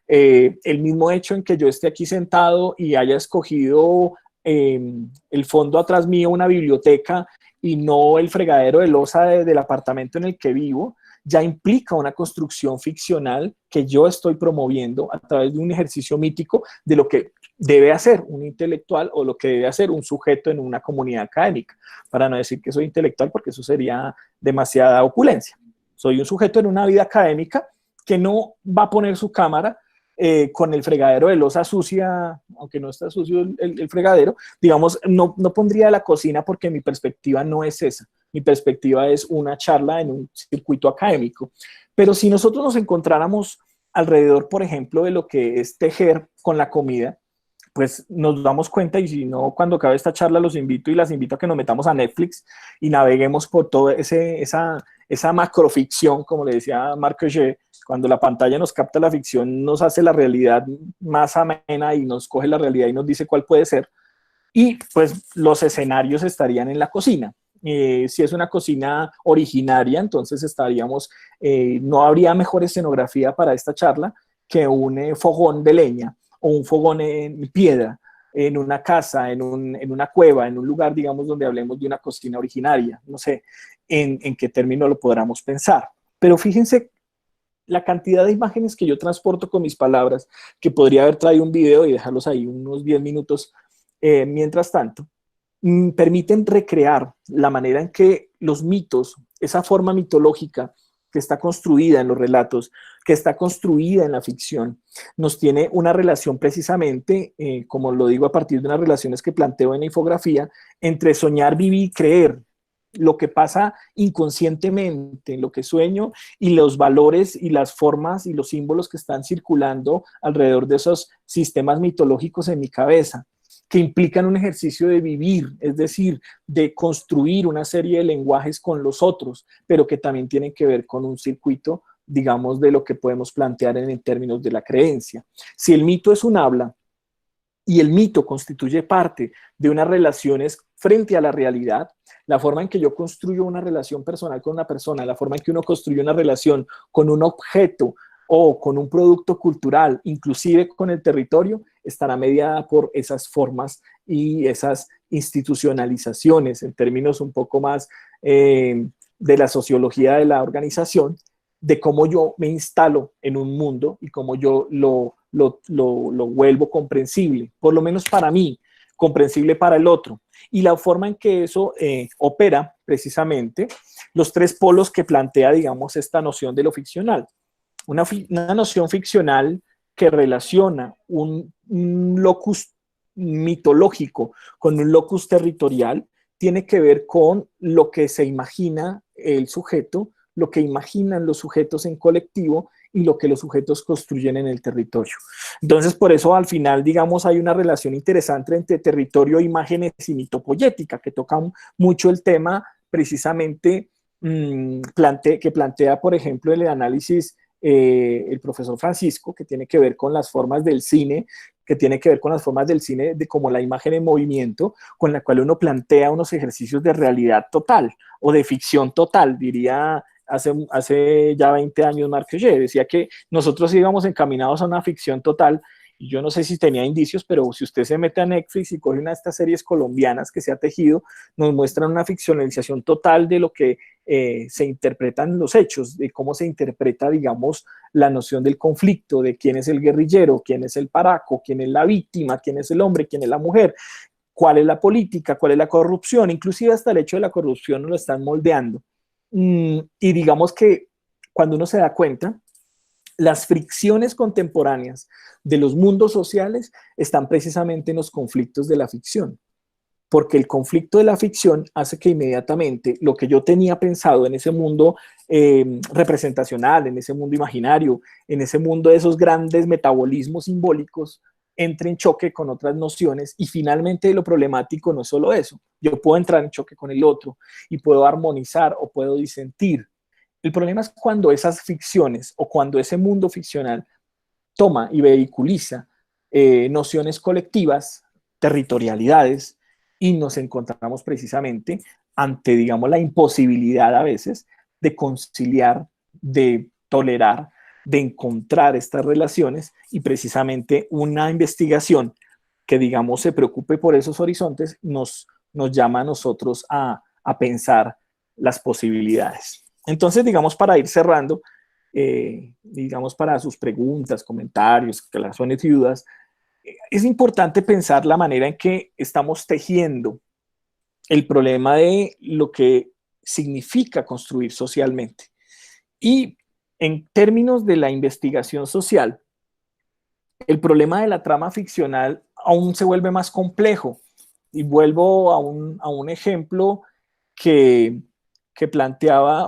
El mismo hecho en que yo esté aquí sentado y haya escogido el fondo atrás mío una biblioteca y no el fregadero de loza del apartamento en el que vivo, ya implica una construcción ficcional que yo estoy promoviendo a través de un ejercicio mítico de lo que debe hacer un intelectual o lo que debe hacer un sujeto en una comunidad académica, para no decir que soy intelectual porque eso sería demasiada opulencia. Soy un sujeto en una vida académica que no va a poner su cámara con el fregadero de loza sucia, aunque no está sucio el fregadero, digamos, no pondría la cocina porque mi perspectiva no es esa. Mi perspectiva es una charla en un circuito académico. Pero si nosotros nos encontráramos alrededor, por ejemplo, de lo que es tejer con la comida, pues nos damos cuenta, y si no, cuando acabe esta charla los invito y las invito a que nos metamos a Netflix y naveguemos por toda esa macroficción, como le decía Marc Auger, cuando la pantalla nos capta la ficción, nos hace la realidad más amena y nos coge la realidad y nos dice cuál puede ser. Y pues los escenarios estarían en la cocina. Si es una cocina originaria, entonces no habría mejor escenografía para esta charla que un fogón de leña o un fogón en piedra, en una casa, en una cueva, en un lugar, digamos, donde hablemos de una cocina originaria. No sé en qué término lo podamos pensar. Pero fíjense la cantidad de imágenes que yo transporto con mis palabras, que podría haber traído un video y dejarlos ahí unos 10 minutos mientras tanto, permiten recrear la manera en que los mitos, esa forma mitológica que está construida en los relatos, que está construida en la ficción, nos tiene una relación precisamente, como lo digo a partir de unas relaciones que planteo en la infografía, entre soñar, vivir y creer. Lo que pasa inconscientemente en lo que sueño y los valores y las formas y los símbolos que están circulando alrededor de esos sistemas mitológicos en mi cabeza. que implican un ejercicio de vivir, es decir, de construir una serie de lenguajes con los otros, pero que también tienen que ver con un circuito, digamos, de lo que podemos plantear en términos de la creencia. Si el mito es un habla y el mito constituye parte de unas relaciones frente a la realidad, la forma en que yo construyo una relación personal con una persona, la forma en que uno construye una relación con un objeto o con un producto cultural, inclusive con el territorio, estará mediada por esas formas y esas institucionalizaciones en términos un poco más de la sociología de la organización, de cómo yo me instalo en un mundo y cómo yo lo vuelvo comprensible, por lo menos para mí, comprensible para el otro. Y la forma en que eso opera, precisamente, los tres polos que plantea, digamos, esta noción de lo ficcional. Una noción ficcional que relaciona un locus mitológico con un locus territorial tiene que ver con lo que se imagina el sujeto, lo que imaginan los sujetos en colectivo y lo que los sujetos construyen en el territorio. Entonces, por eso al final, digamos, hay una relación interesante entre territorio, imágenes y mitopoyética, que toca mucho el tema precisamente que plantea, por ejemplo, el análisis el profesor Francisco, que tiene que ver con las formas del cine, que tiene que ver con las formas del cine de como la imagen en movimiento, con la cual uno plantea unos ejercicios de realidad total o de ficción total, diría hace ya 20 años Marc Auger, decía que nosotros íbamos encaminados a una ficción total. Y yo no sé si tenía indicios, pero si usted se mete a Netflix y coge una de estas series colombianas que se ha tejido, nos muestran una ficcionalización total de lo que se interpretan los hechos, de cómo se interpreta, digamos, la noción del conflicto, de quién es el guerrillero, quién es el paraco, quién es la víctima, quién es el hombre, quién es la mujer, cuál es la política, cuál es la corrupción, inclusive hasta el hecho de la corrupción lo están moldeando. Y digamos que cuando uno se da cuenta, las fricciones contemporáneas de los mundos sociales están precisamente en los conflictos de la ficción, porque el conflicto de la ficción hace que inmediatamente lo que yo tenía pensado en ese mundo representacional, en ese mundo imaginario, en ese mundo de esos grandes metabolismos simbólicos, entre en choque con otras nociones y finalmente lo problemático no es solo eso, yo puedo entrar en choque con el otro y puedo armonizar o puedo disentir. El problema es cuando esas ficciones o cuando ese mundo ficcional toma y vehiculiza nociones colectivas, territorialidades, y nos encontramos precisamente ante, digamos, la imposibilidad a veces de conciliar, de tolerar, de encontrar estas relaciones y precisamente una investigación que, digamos, se preocupe por esos horizontes nos llama a nosotros a pensar las posibilidades. Entonces, digamos, para ir cerrando, digamos, para sus preguntas, comentarios, aclaraciones y dudas, es importante pensar la manera en que estamos tejiendo el problema de lo que significa construir socialmente. Y en términos de la investigación social, el problema de la trama ficcional aún se vuelve más complejo. Y vuelvo a un ejemplo que planteaba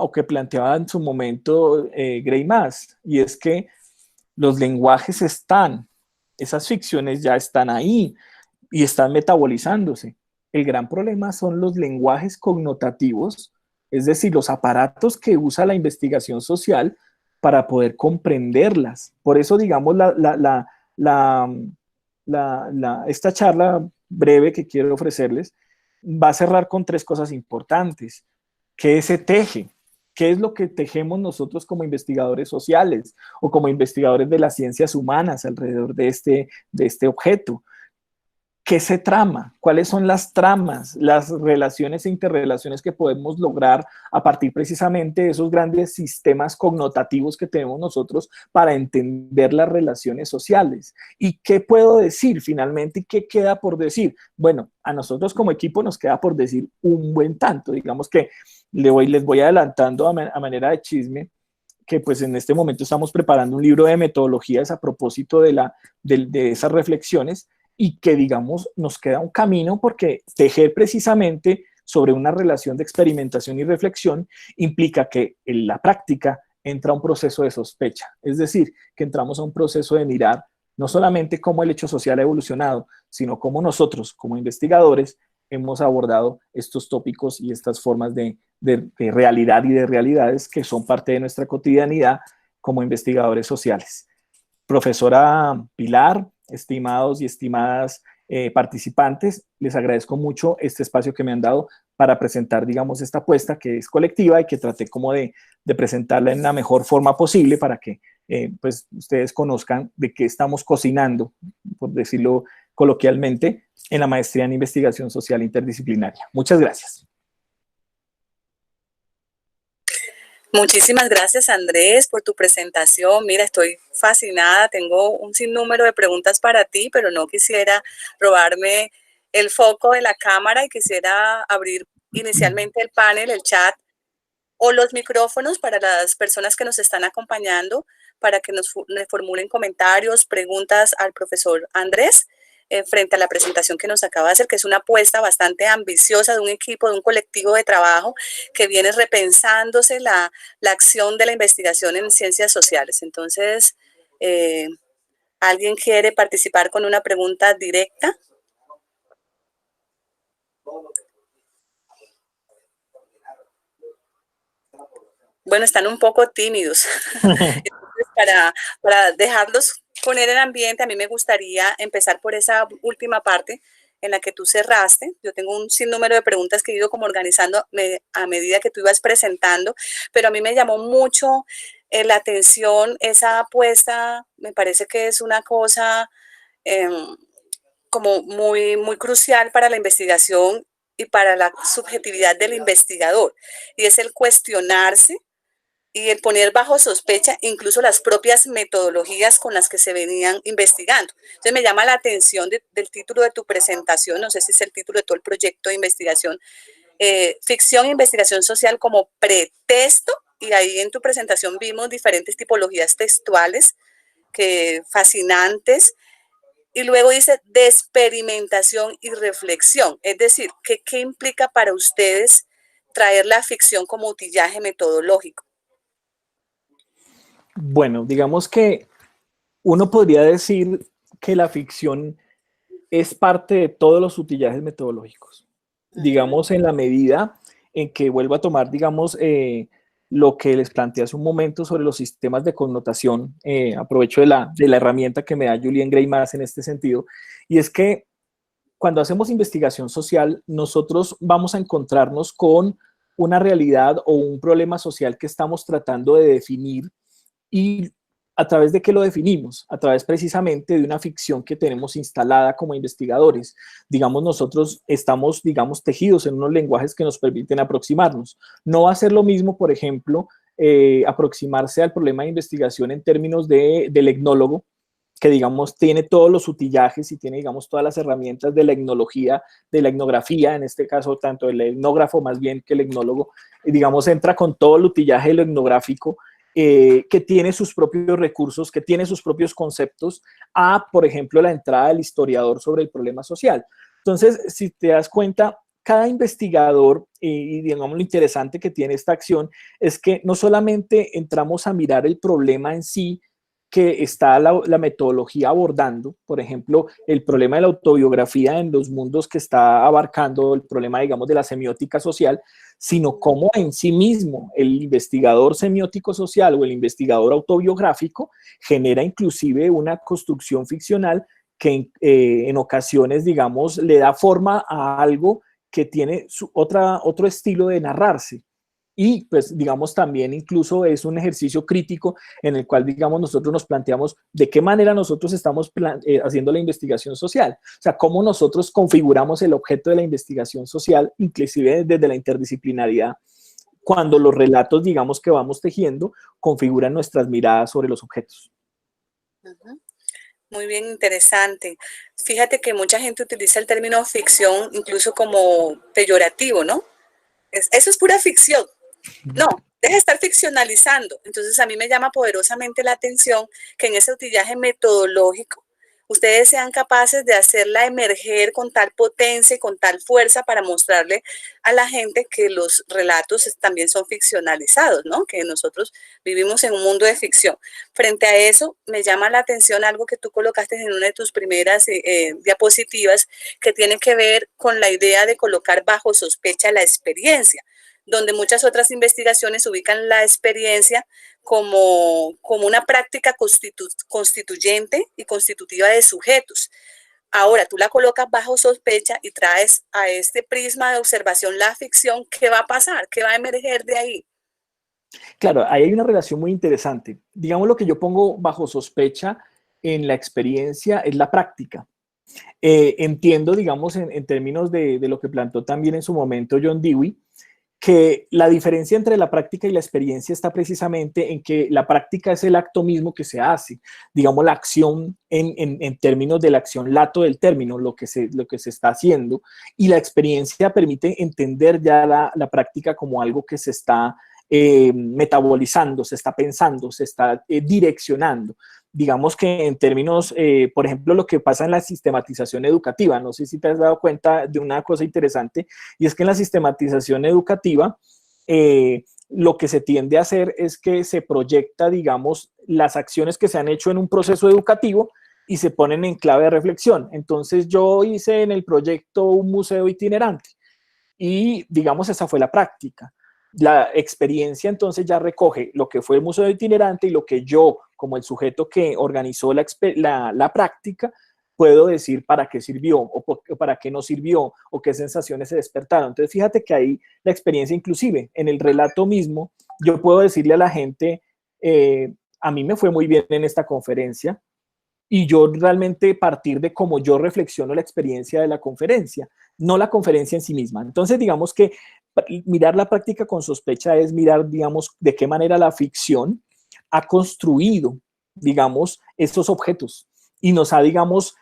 en su momento Gray Mass, y es que los lenguajes están, esas ficciones ya están ahí y están metabolizándose. El gran problema son los lenguajes connotativos, es decir, los aparatos que usa la investigación social para poder comprenderlas. Por eso, digamos, esta charla breve que quiero ofrecerles va a cerrar con tres cosas importantes. ¿Qué se teje? ¿Qué es lo que tejemos nosotros como investigadores sociales o como investigadores de las ciencias humanas alrededor de este objeto? ¿Qué se trama? ¿Cuáles son las tramas, las relaciones e interrelaciones que podemos lograr a partir precisamente de esos grandes sistemas connotativos que tenemos nosotros para entender las relaciones sociales? ¿Y qué puedo decir finalmente y qué queda por decir? Bueno, a nosotros como equipo nos queda por decir un buen tanto. Digamos que les voy adelantando a manera de chisme que pues en este momento estamos preparando un libro de metodologías a propósito de esas reflexiones, y que, digamos, nos queda un camino porque tejer precisamente sobre una relación de experimentación y reflexión implica que en la práctica entra un proceso de sospecha, es decir, que entramos a un proceso de mirar no solamente cómo el hecho social ha evolucionado, sino cómo nosotros como investigadores hemos abordado estos tópicos y estas formas de realidad y de realidades que son parte de nuestra cotidianidad como investigadores sociales. Profesora Pilar, estimados y estimadas participantes, les agradezco mucho este espacio que me han dado para presentar, digamos, esta apuesta que es colectiva y que traté como de presentarla en la mejor forma posible para que pues ustedes conozcan de qué estamos cocinando, por decirlo coloquialmente, en la maestría en investigación social interdisciplinaria. Muchas gracias. Muchísimas gracias, Andrés, por tu presentación. Mira, estoy fascinada. Tengo un sinnúmero de preguntas para ti, pero no quisiera robarme el foco de la cámara y quisiera abrir inicialmente el panel, el chat o los micrófonos para las personas que nos están acompañando para que nos formulen comentarios, preguntas al profesor Andrés frente a la presentación que nos acaba de hacer, que es una apuesta bastante ambiciosa de un equipo, de un colectivo de trabajo que viene repensándose la acción de la investigación en ciencias sociales. Entonces, ¿alguien quiere participar con una pregunta directa? Bueno, están un poco tímidos. Entonces, para dejarlos poner el ambiente, a mí me gustaría empezar por esa última parte en la que tú cerraste. Yo tengo un sinnúmero de preguntas que he ido como organizando a medida que tú ibas presentando, pero a mí me llamó mucho la atención esa apuesta. Me parece que es una cosa como muy, muy crucial para la investigación y para la subjetividad del investigador, y es el cuestionarse y el poner bajo sospecha incluso las propias metodologías con las que se venían investigando. Entonces me llama la atención del título de tu presentación, no sé si es el título de todo el proyecto de investigación, ficción e investigación social como pretexto, y ahí en tu presentación vimos diferentes tipologías textuales que fascinantes, y luego dice de experimentación y reflexión, es decir, ¿qué implica para ustedes traer la ficción como utillaje metodológico? Bueno, digamos que uno podría decir que la ficción es parte de todos los utillajes metodológicos. Digamos, en la medida en que vuelvo a tomar, digamos, lo que les planteé hace un momento sobre los sistemas de connotación, aprovecho de la herramienta que me da Julien Greimas en este sentido, y es que cuando hacemos investigación social, nosotros vamos a encontrarnos con una realidad o un problema social que estamos tratando de definir. ¿Y a través de qué lo definimos? A través precisamente de una ficción que tenemos instalada como investigadores. Digamos, nosotros estamos, digamos, tejidos en unos lenguajes que nos permiten aproximarnos. No va a ser lo mismo, por ejemplo, aproximarse al problema de investigación en términos del etnólogo, que digamos tiene todos los utillajes y tiene digamos todas las herramientas de la etnología, de la etnografía, en este caso tanto el etnógrafo más bien que el etnólogo, digamos entra con todo el utillaje de lo etnográfico, que tiene sus propios recursos, que tiene sus propios conceptos, a, por ejemplo, la entrada del historiador sobre el problema social. Entonces, si te das cuenta, cada investigador, y digamos lo interesante que tiene esta acción, es que no solamente entramos a mirar el problema en sí, que está la metodología abordando, por ejemplo, el problema de la autobiografía en los mundos que está abarcando, el problema, digamos, de la semiótica social, sino cómo en sí mismo el investigador semiótico social o el investigador autobiográfico genera inclusive una construcción ficcional que en ocasiones, digamos, le da forma a algo que tiene otro estilo de narrarse. Y pues digamos también incluso es un ejercicio crítico en el cual digamos nosotros nos planteamos de qué manera nosotros estamos haciendo la investigación social, o sea, cómo nosotros configuramos el objeto de la investigación social, inclusive desde la interdisciplinaridad, cuando los relatos digamos que vamos tejiendo configuran nuestras miradas sobre los objetos. Muy bien, interesante. Fíjate que mucha gente utiliza el término ficción incluso como peyorativo, ¿no? Eso es pura ficción. No, deja de estar ficcionalizando. Entonces a mí me llama poderosamente la atención que en ese utillaje metodológico ustedes sean capaces de hacerla emerger con tal potencia y con tal fuerza para mostrarle a la gente que los relatos también son ficcionalizados, ¿no? Que nosotros vivimos en un mundo de ficción. Frente a eso, me llama la atención algo que tú colocaste en una de tus primeras diapositivas, que tiene que ver con la idea de colocar bajo sospecha la experiencia, donde muchas otras investigaciones ubican la experiencia como una práctica constituyente y constitutiva de sujetos. Ahora, tú la colocas bajo sospecha y traes a este prisma de observación la ficción. ¿Qué va a pasar? ¿Qué va a emerger de ahí? Claro, ahí hay una relación muy interesante. Digamos, lo que yo pongo bajo sospecha en la experiencia es la práctica. Entiendo, digamos, en términos de lo que planteó también en su momento John Dewey, que la diferencia entre la práctica y la experiencia está precisamente en que la práctica es el acto mismo que se hace, digamos, la acción en términos de la acción lato del término, lo que se está haciendo, y la experiencia permite entender ya la práctica como algo que se está metabolizando, se está pensando, se está direccionando. Digamos que en términos, por ejemplo, lo que pasa en la sistematización educativa, no sé si te has dado cuenta de una cosa interesante, y es que en la sistematización educativa, lo que se tiende a hacer es que se proyecta, digamos, las acciones que se han hecho en un proceso educativo y se ponen en clave de reflexión. Entonces yo hice en el proyecto un museo itinerante y, digamos, esa fue la práctica. La experiencia entonces ya recoge lo que fue el museo itinerante y lo que yo, como el sujeto que organizó la práctica, puedo decir para qué sirvió o para qué no sirvió o qué sensaciones se despertaron. Entonces fíjate que ahí la experiencia inclusive en el relato mismo, yo puedo decirle a la gente, a mí me fue muy bien en esta conferencia, y yo realmente partir de cómo yo reflexiono la experiencia de la conferencia, no la conferencia en sí misma. Entonces, digamos que mirar la práctica con sospecha es mirar, digamos, de qué manera la ficción ha construido, digamos, estos objetos y nos ha, digamos,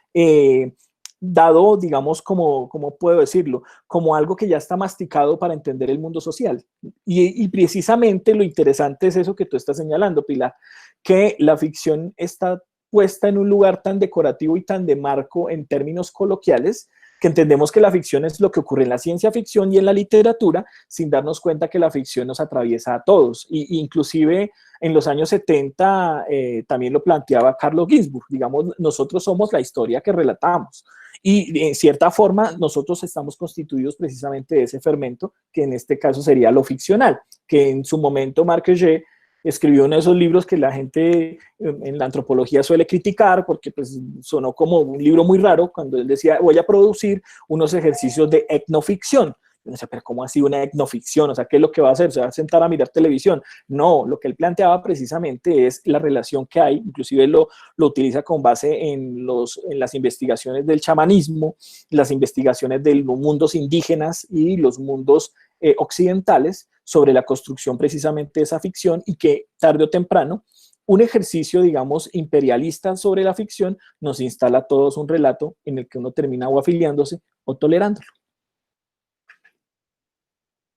dado, digamos, como puedo decirlo, como algo que ya está masticado para entender el mundo social. Y precisamente lo interesante es eso que tú estás señalando, Pilar, que la ficción está puesta en un lugar tan decorativo y tan de marco en términos coloquiales, que entendemos que la ficción es lo que ocurre en la ciencia ficción y en la literatura, sin darnos cuenta que la ficción nos atraviesa a todos. Y inclusive en los años 70 también lo planteaba Carlo Ginzburg, digamos, nosotros somos la historia que relatamos. Y en cierta forma nosotros estamos constituidos precisamente de ese fermento, que en este caso sería lo ficcional, que en su momento Marc Augé escribió uno de esos libros que la gente en la antropología suele criticar porque pues, sonó como un libro muy raro cuando él decía voy a producir unos ejercicios de etnoficción. Yo decía, pero ¿cómo así una etnoficción? O sea, ¿qué es lo que va a hacer? ¿Se va a sentar a mirar televisión? No, lo que él planteaba precisamente es la relación que hay, inclusive lo utiliza con base en las investigaciones del chamanismo, las investigaciones de los mundos indígenas y los mundos occidentales sobre la construcción precisamente de esa ficción y que tarde o temprano un ejercicio, digamos, imperialista sobre la ficción nos instala a todos un relato en el que uno termina o afiliándose o tolerándolo.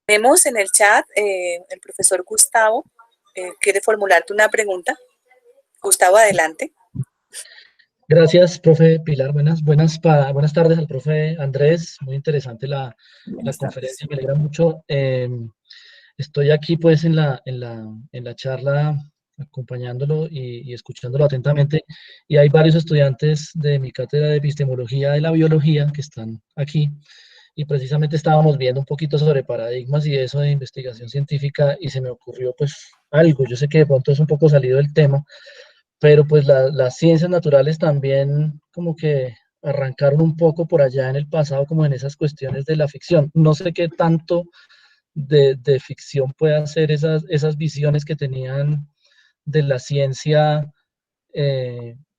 Tenemos en el chat el profesor Gustavo quiere formularte una pregunta. Gustavo, adelante. Gracias, profe Pilar. Buenas tardes al profe Andrés. Muy interesante la conferencia, me alegra mucho. Estoy aquí pues en la charla acompañándolo y escuchándolo atentamente. Y hay varios estudiantes de mi cátedra de epistemología de la biología que están aquí. Y precisamente estábamos viendo un poquito sobre paradigmas y eso de investigación científica y se me ocurrió pues algo. Yo sé que de pronto es un poco salido del tema, pero pues las ciencias naturales también como que arrancaron un poco por allá en el pasado, como en esas cuestiones de la ficción. No sé qué tanto de ficción puedan ser esas visiones que tenían de la ciencia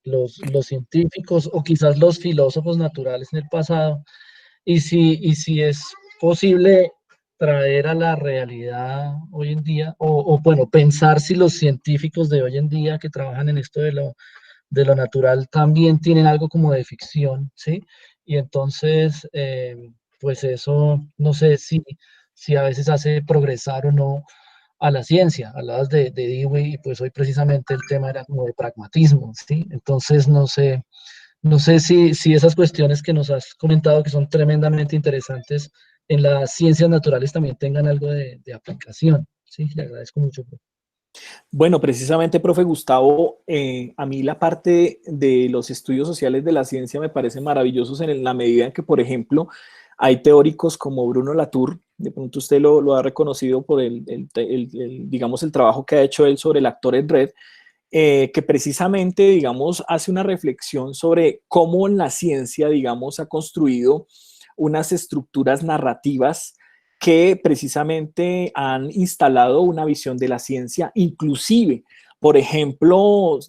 los científicos o quizás los filósofos naturales en el pasado, y si es posible traer a la realidad hoy en día, o bueno, pensar si los científicos de hoy en día que trabajan en esto de lo natural también tienen algo como de ficción, ¿sí? Y entonces, pues eso, no sé si a veces hace progresar o no a la ciencia. Hablabas de Dewey y pues hoy precisamente el tema era como de pragmatismo, ¿sí? Entonces, no sé No sé si esas cuestiones que nos has comentado, que son tremendamente interesantes, en las ciencias naturales también tengan algo de aplicación. Sí, le agradezco mucho. Bueno, precisamente, profe Gustavo, a mí la parte de los estudios sociales de la ciencia me parece maravillosos en la medida en que, por ejemplo, hay teóricos como Bruno Latour, de pronto usted lo ha reconocido por digamos, el trabajo que ha hecho él sobre el actor en red, que precisamente, digamos, hace una reflexión sobre cómo la ciencia, digamos, ha construido unas estructuras narrativas que precisamente han instalado una visión de la ciencia, inclusive, por ejemplo,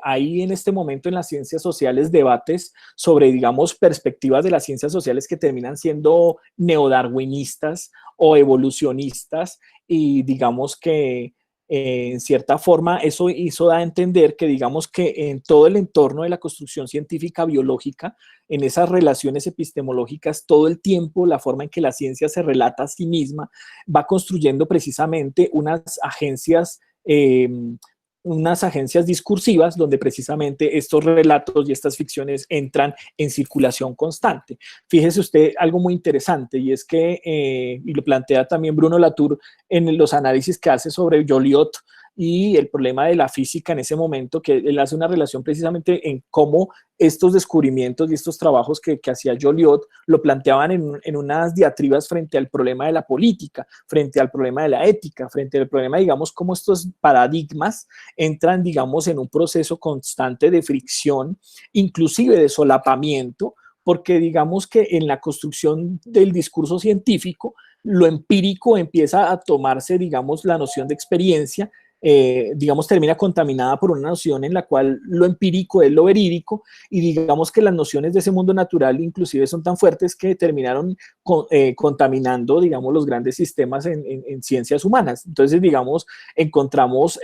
hay en este momento en las ciencias sociales debates sobre, digamos, perspectivas de las ciencias sociales que terminan siendo neodarwinistas o evolucionistas y digamos que en cierta forma eso hizo da a entender que digamos que en todo el entorno de la construcción científica biológica, en esas relaciones epistemológicas, todo el tiempo la forma en que la ciencia se relata a sí misma va construyendo precisamente unas agencias discursivas donde precisamente estos relatos y estas ficciones entran en circulación constante. Fíjese usted algo muy interesante y es que, y lo plantea también Bruno Latour en los análisis que hace sobre Joliot y el problema de la física en ese momento, que él hace una relación precisamente en cómo estos descubrimientos y estos trabajos que hacía Joliot lo planteaban en unas diatribas frente al problema de la política, frente al problema de la ética, frente al problema, digamos, cómo estos paradigmas entran, digamos, en un proceso constante de fricción, inclusive de solapamiento, porque digamos que en la construcción del discurso científico, lo empírico empieza a tomarse, digamos, la noción de experiencia, digamos, termina contaminada por una noción en la cual lo empírico es lo verídico y digamos que las nociones de ese mundo natural inclusive son tan fuertes que terminaron contaminando, digamos, los grandes sistemas en ciencias humanas. Entonces, digamos, encontramos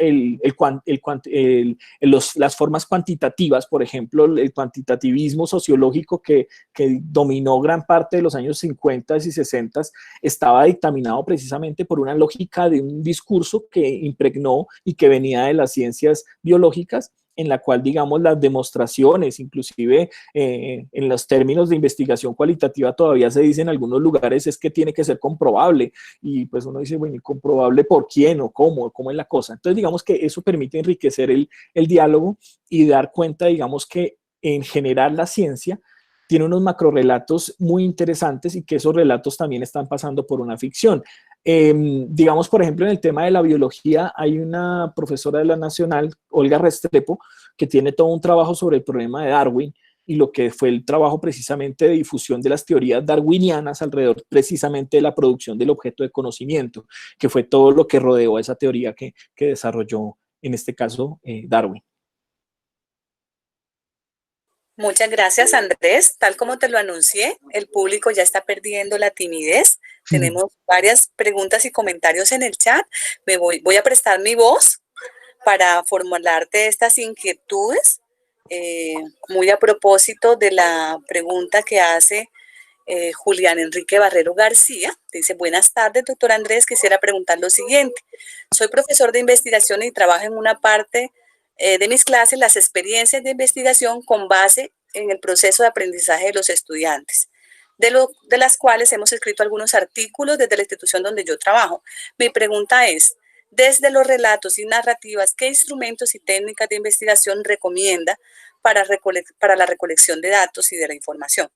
las formas cuantitativas, por ejemplo, el cuantitativismo sociológico que dominó gran parte de los años 50 y 60, estaba dictaminado precisamente por una lógica de un discurso que impregnó y que venía de las ciencias biológicas, en la cual, digamos, las demostraciones, inclusive en los términos de investigación cualitativa todavía se dice en algunos lugares es que tiene que ser comprobable y pues uno dice, bueno, ¿y comprobable por quién o cómo es la cosa? Entonces, digamos que eso permite enriquecer el diálogo y dar cuenta, digamos, que en general la ciencia tiene unos macrorelatos muy interesantes y que esos relatos también están pasando por una ficción. Digamos, por ejemplo, en el tema de la biología, hay una profesora de la Nacional, Olga Restrepo, que tiene todo un trabajo sobre el problema de Darwin y lo que fue el trabajo precisamente de difusión de las teorías darwinianas alrededor precisamente de la producción del objeto de conocimiento, que fue todo lo que rodeó a esa teoría que desarrolló, en este caso, Darwin. Muchas gracias, Andrés. Tal como te lo anuncié, el público ya está perdiendo la timidez. Tenemos varias preguntas y comentarios en el chat. Voy a prestar mi voz para formularte estas inquietudes, muy a propósito de la pregunta que hace Julián Enrique Barrero García. Dice, buenas tardes, doctor Andrés. Quisiera preguntar lo siguiente. Soy profesor de investigación y trabajo en una parte de mis clases las experiencias de investigación con base en el proceso de aprendizaje de los estudiantes, de las cuales hemos escrito algunos artículos desde la institución donde yo trabajo. Mi pregunta es, desde los relatos y narrativas, ¿qué instrumentos y técnicas de investigación recomienda para la recolección de datos y de la información?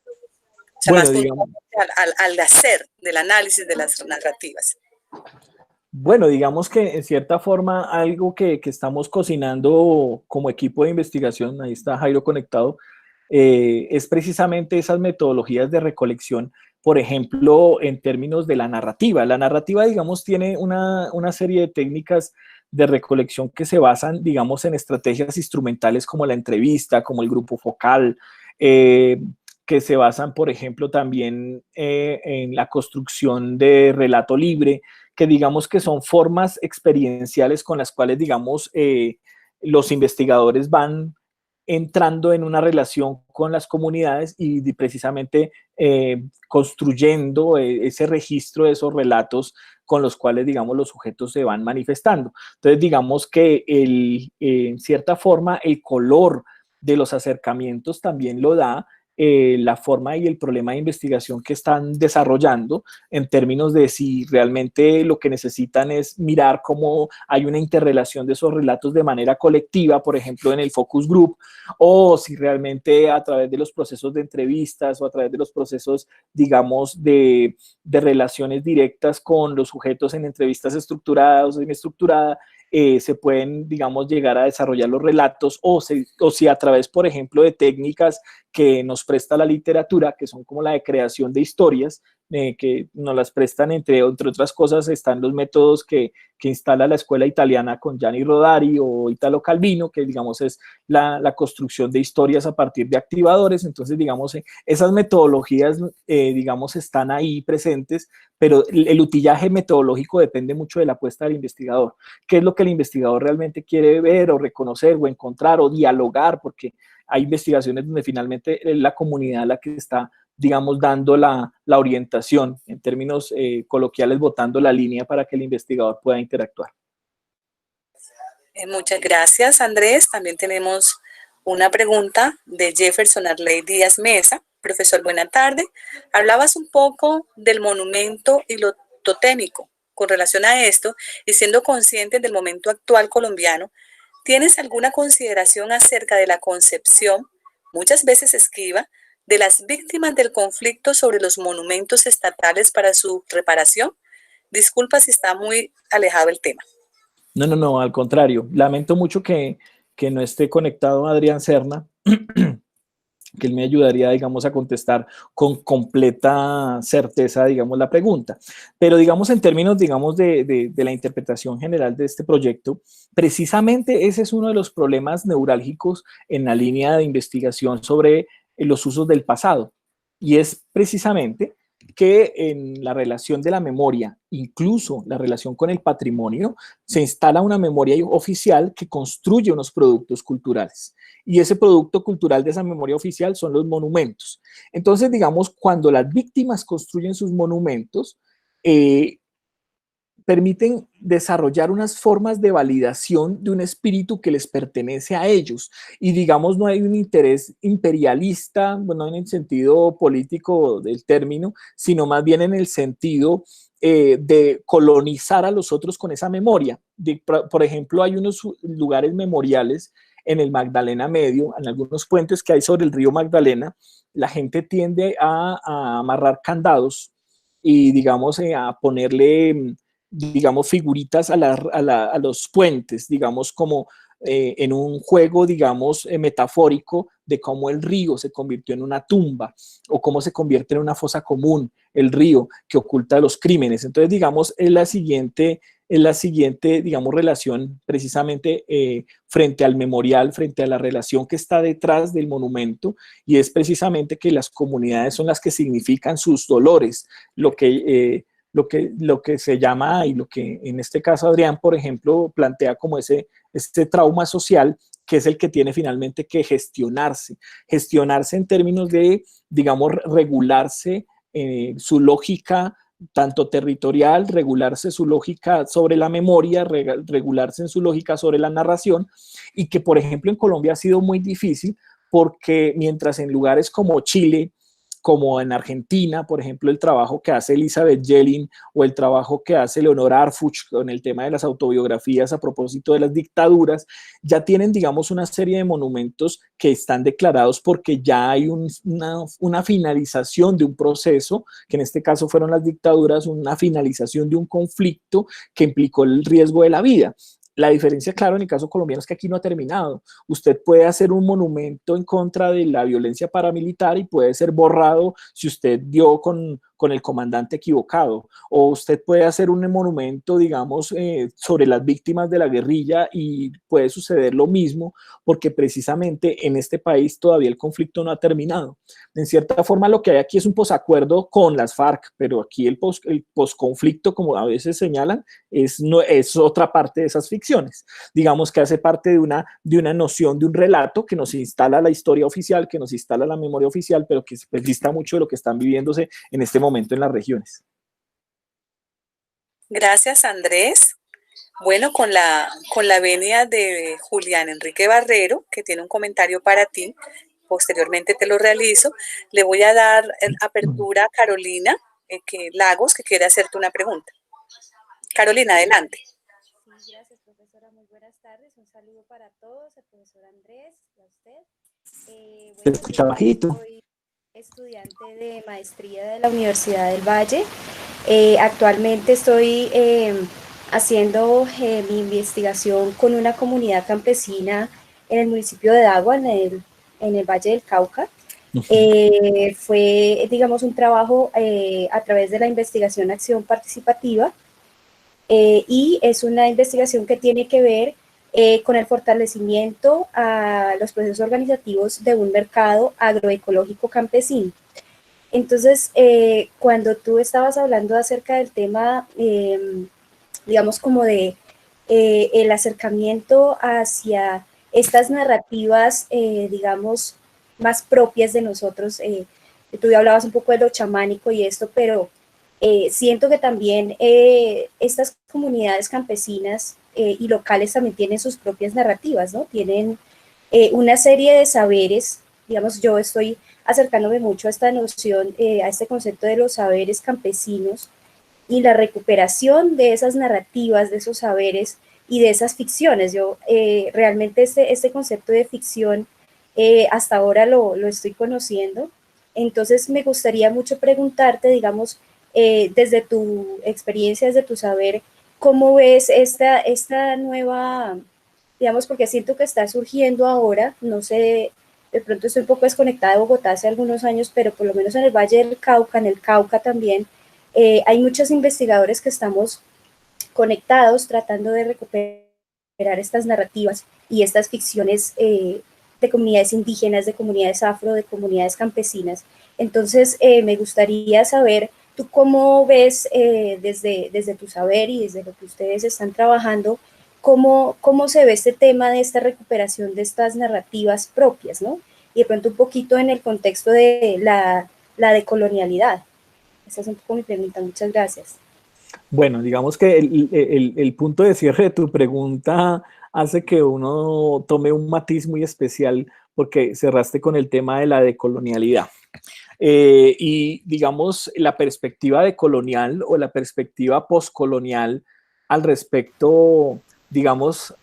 O sea, bueno, más digamos, al hacer del análisis de las narrativas. Bueno, digamos que en cierta forma algo que estamos cocinando como equipo de investigación, ahí está Jairo conectado, es precisamente esas metodologías de recolección, por ejemplo, en términos de la narrativa. La narrativa, digamos, tiene una serie de técnicas de recolección que se basan, digamos, en estrategias instrumentales como la entrevista, como el grupo focal, que se basan, por ejemplo, también en la construcción de relato libre, que digamos que son formas experienciales con las cuales, digamos, los investigadores van entrando en una relación con las comunidades y precisamente construyendo ese registro de esos relatos con los cuales, digamos, los sujetos se van manifestando. Entonces, digamos que en cierta forma, el color de los acercamientos también lo da la forma y el problema de investigación que están desarrollando en términos de si realmente lo que necesitan es mirar cómo hay una interrelación de esos relatos de manera colectiva, por ejemplo, en el focus group, o si realmente a través de los procesos de entrevistas o a través de los procesos, digamos, de relaciones directas con los sujetos en entrevistas estructuradas o semiestructuradas, se pueden, digamos, llegar a desarrollar los relatos o si a través, por ejemplo, de técnicas que nos presta la literatura, que son como la de creación de historias, que nos las prestan, entre otras cosas, están los métodos que instala la escuela italiana con Gianni Rodari o Italo Calvino, que digamos es la construcción de historias a partir de activadores. Entonces, digamos, esas metodologías, digamos, están ahí presentes, pero el utillaje metodológico depende mucho de la apuesta del investigador. ¿Qué es lo que el investigador realmente quiere ver o reconocer o encontrar o dialogar? Porque hay investigaciones donde finalmente es la comunidad la que está, digamos, dando la orientación, en términos coloquiales, botando la línea para que el investigador pueda interactuar. Muchas gracias, Andrés. También tenemos una pregunta de Jefferson Arley Díaz Mesa. Profesor, buena tarde. Hablabas un poco del monumento y lo totémico. Con relación a esto, y siendo conscientes del momento actual colombiano, ¿tienes alguna consideración acerca de la concepción, muchas veces esquiva, de las víctimas del conflicto sobre los monumentos estatales para su reparación? Disculpa si está muy alejado el tema. No, al contrario. Lamento mucho que no esté conectado Adrián Serna, que él me ayudaría, digamos, a contestar con completa certeza, digamos, la pregunta. Pero, digamos, en términos, digamos, de la interpretación general de este proyecto, precisamente ese es uno de los problemas neurálgicos en la línea de investigación sobre los usos del pasado. Y es precisamente que en la relación de la memoria, incluso la relación con el patrimonio, se instala una memoria oficial que construye unos productos culturales. Y ese producto cultural de esa memoria oficial son los monumentos. Entonces, digamos, cuando las víctimas construyen sus monumentos, permiten desarrollar unas formas de validación de un espíritu que les pertenece a ellos. Y digamos, no hay un interés imperialista, bueno, en el sentido político del término, sino más bien en el sentido de colonizar a los otros con esa memoria. Por ejemplo, hay unos lugares memoriales en el Magdalena Medio, en algunos puentes que hay sobre el río Magdalena, la gente tiende a amarrar candados y, digamos, a ponerle, digamos, figuritas a los puentes, digamos, como en un juego, digamos, metafórico de cómo el río se convirtió en una tumba o cómo se convierte en una fosa común el río que oculta los crímenes. Entonces, digamos, es la siguiente, digamos, relación precisamente frente al memorial, frente a la relación que está detrás del monumento, y es precisamente que las comunidades son las que significan sus dolores, lo que se llama, y lo que en este caso Adrián, por ejemplo, plantea como este trauma social, que es el que tiene finalmente que gestionarse en términos de, digamos, regularse su lógica tanto territorial, regularse su lógica sobre la memoria, regularse en su lógica sobre la narración, y que, por ejemplo, en Colombia ha sido muy difícil porque mientras en lugares como Chile, como en Argentina, por ejemplo, el trabajo que hace Elizabeth Yellin o el trabajo que hace Leonor Arfuch con el tema de las autobiografías a propósito de las dictaduras, ya tienen, digamos, una serie de monumentos que están declarados porque ya hay una finalización de un proceso, que en este caso fueron las dictaduras, una finalización de un conflicto que implicó el riesgo de la vida. La diferencia, claro, en el caso colombiano es que aquí no ha terminado. Usted puede hacer un monumento en contra de la violencia paramilitar y puede ser borrado si usted dio con el comandante equivocado. O usted puede hacer un monumento, digamos, sobre las víctimas de la guerrilla y puede suceder lo mismo porque precisamente en este país todavía el conflicto no ha terminado. En cierta forma lo que hay aquí es un posacuerdo con las FARC, pero aquí el posconflicto, como a veces señalan, es otra parte de esas ficciones. Digamos que hace parte de una noción, de un relato que nos instala la historia oficial, que nos instala la memoria oficial, pero que pues, dista mucho de lo que están viviéndose en este momento en las regiones. Gracias, Andrés. Bueno, con la venia de Julián Enrique Barrero, que tiene un comentario para ti, posteriormente te lo realizo, le voy a dar apertura a Carolina Lagos, que quiere hacerte una pregunta. Carolina, adelante. Sí, gracias, profesora. Muy buenas tardes. Un saludo para todos, al profesor Andrés y a usted. Se escucha bajito. Soy estudiante de maestría de la Universidad del Valle. Actualmente estoy haciendo mi investigación con una comunidad campesina en el municipio de Dagua, en el Valle del Cauca. Fue, digamos, un trabajo a través de la investigación Acción Participativa, y es una investigación que tiene que ver con el fortalecimiento a los procesos organizativos de un mercado agroecológico campesino. Entonces, cuando tú estabas hablando acerca del tema, digamos, como de el acercamiento hacia estas narrativas, digamos, más propias de nosotros, tú ya hablabas un poco de lo chamánico y esto, pero siento que también estas comunidades campesinas y locales también tienen sus propias narrativas, ¿no? Tienen una serie de saberes, digamos, yo estoy acercándome mucho a esta noción, a este concepto de los saberes campesinos y la recuperación de esas narrativas, de esos saberes y de esas ficciones. Yo realmente este concepto de ficción hasta ahora lo estoy conociendo, entonces me gustaría mucho preguntarte, digamos, desde tu experiencia, desde tu saber, ¿cómo ves esta nueva, digamos, porque siento que está surgiendo ahora, no sé, de pronto estoy un poco desconectada de Bogotá hace algunos años, pero por lo menos en el Valle del Cauca, en el Cauca también, hay muchos investigadores que estamos conectados tratando de recuperar estas narrativas y estas ficciones de comunidades indígenas, de comunidades afro, de comunidades campesinas. Entonces, me gustaría saber, ¿tú cómo ves desde tu saber y desde lo que ustedes están trabajando, cómo se ve este tema de esta recuperación de estas narrativas propias, ¿no? Y de pronto un poquito en el contexto de la decolonialidad. Esa es un poco mi pregunta. Muchas gracias. Bueno, digamos que el punto de cierre de tu pregunta hace que uno tome un matiz muy especial porque cerraste con el tema de la decolonialidad. Y digamos, la perspectiva decolonial o la perspectiva postcolonial al respecto, digamos,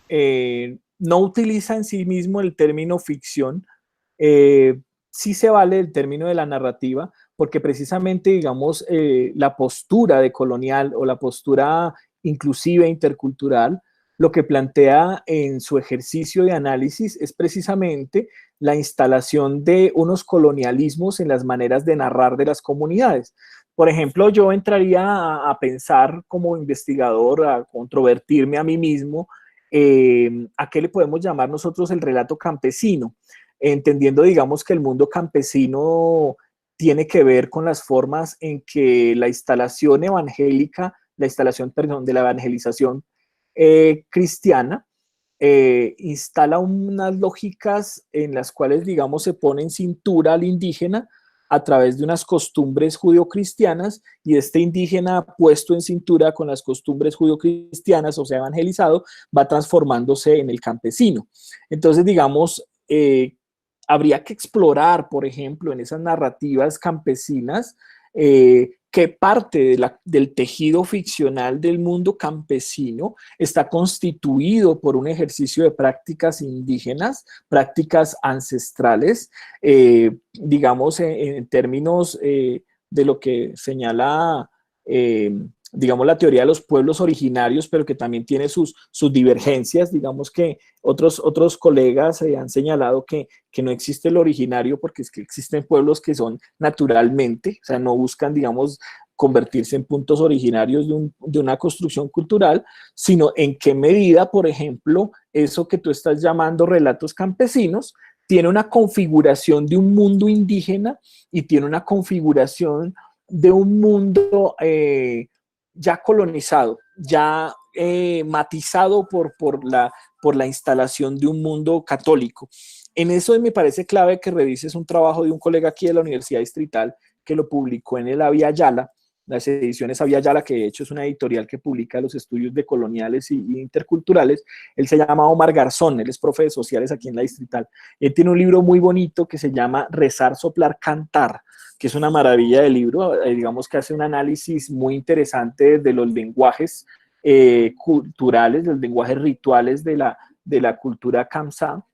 no utiliza en sí mismo el término ficción, sí se vale el término de la narrativa, porque precisamente, digamos, la postura decolonial o la postura inclusive intercultural, lo que plantea en su ejercicio de análisis es precisamente la instalación de unos colonialismos en las maneras de narrar de las comunidades. Por ejemplo, yo entraría a pensar como investigador, a controvertirme a mí mismo, ¿a qué le podemos llamar nosotros el relato campesino? Entendiendo, digamos, que el mundo campesino tiene que ver con las formas en que la instalación evangélica, la instalación, perdón, de la evangelización cristiana, instala unas lógicas en las cuales, digamos, se pone en cintura al indígena a través de unas costumbres judio-cristianas, y este indígena puesto en cintura con las costumbres judio-cristianas, o sea, evangelizado, va transformándose en el campesino. Entonces, digamos, habría que explorar, por ejemplo, en esas narrativas campesinas, qué parte del tejido ficcional del mundo campesino está constituido por un ejercicio de prácticas indígenas, prácticas ancestrales, digamos, en términos de lo que señala, digamos, la teoría de los pueblos originarios, pero que también tiene sus divergencias. Digamos que otros colegas han señalado que no existe el originario porque es que existen pueblos que son naturalmente, o sea, no buscan, digamos, convertirse en puntos originarios de una construcción cultural, sino en qué medida, por ejemplo, eso que tú estás llamando relatos campesinos tiene una configuración de un mundo indígena y tiene una configuración de un mundo ya colonizado, ya matizado por la instalación de un mundo católico. En eso me parece clave que revises un trabajo de un colega aquí de la Universidad Distrital que lo publicó en el Avia Yala, las ediciones Avia Yala, que de hecho es una editorial que publica los estudios decoloniales y interculturales. Él se llama Omar Garzón, él es profe de sociales aquí en la Distrital. Él tiene un libro muy bonito que se llama Rezar, Soplar, Cantar, que es una maravilla de libro, digamos que hace un análisis muy interesante de los lenguajes culturales, los lenguajes rituales de la cultura Kamsá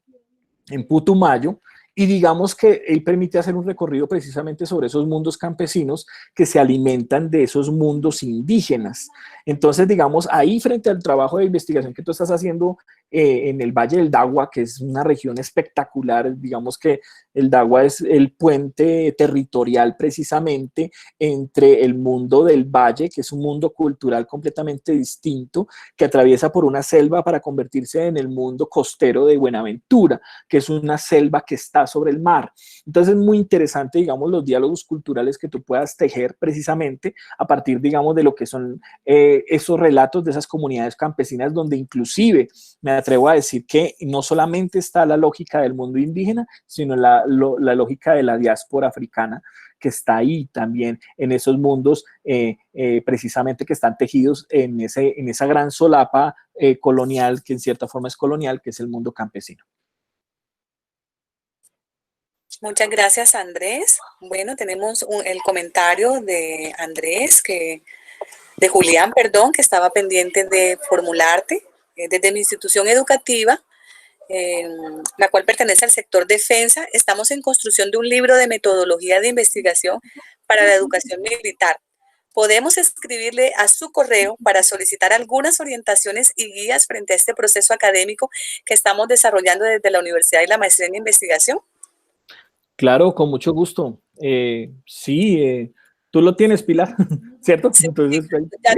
en Putumayo, y digamos que él permite hacer un recorrido precisamente sobre esos mundos campesinos que se alimentan de esos mundos indígenas. Entonces, digamos, ahí frente al trabajo de investigación que tú estás haciendo en el Valle del Dagua, que es una región espectacular, digamos que el Dagua es el puente territorial precisamente entre el mundo del valle, que es un mundo cultural completamente distinto, que atraviesa por una selva para convertirse en el mundo costero de Buenaventura, que es una selva que está sobre el mar. Entonces es muy interesante, digamos, los diálogos culturales que tú puedas tejer precisamente a partir, digamos, de lo que son esos relatos de esas comunidades campesinas, donde inclusive me atrevo a decir que no solamente está la lógica del mundo indígena, sino la lógica de la diáspora africana, que está ahí también en esos mundos precisamente que están tejidos en esa gran solapa colonial, que en cierta forma es colonial, que es el mundo campesino. Muchas gracias, Andrés. Bueno, tenemos el comentario de Andrés, de Julián, perdón, que estaba pendiente de formularte. Desde mi institución educativa, la cual pertenece al sector defensa, estamos en construcción de un libro de metodología de investigación para la educación militar. Podemos escribirle a su correo para solicitar algunas orientaciones y guías frente a este proceso académico que estamos desarrollando desde la universidad y la maestría en investigación. Claro, con mucho gusto. Sí, tú lo tienes, Pilar, ¿cierto? Sí, entonces, ya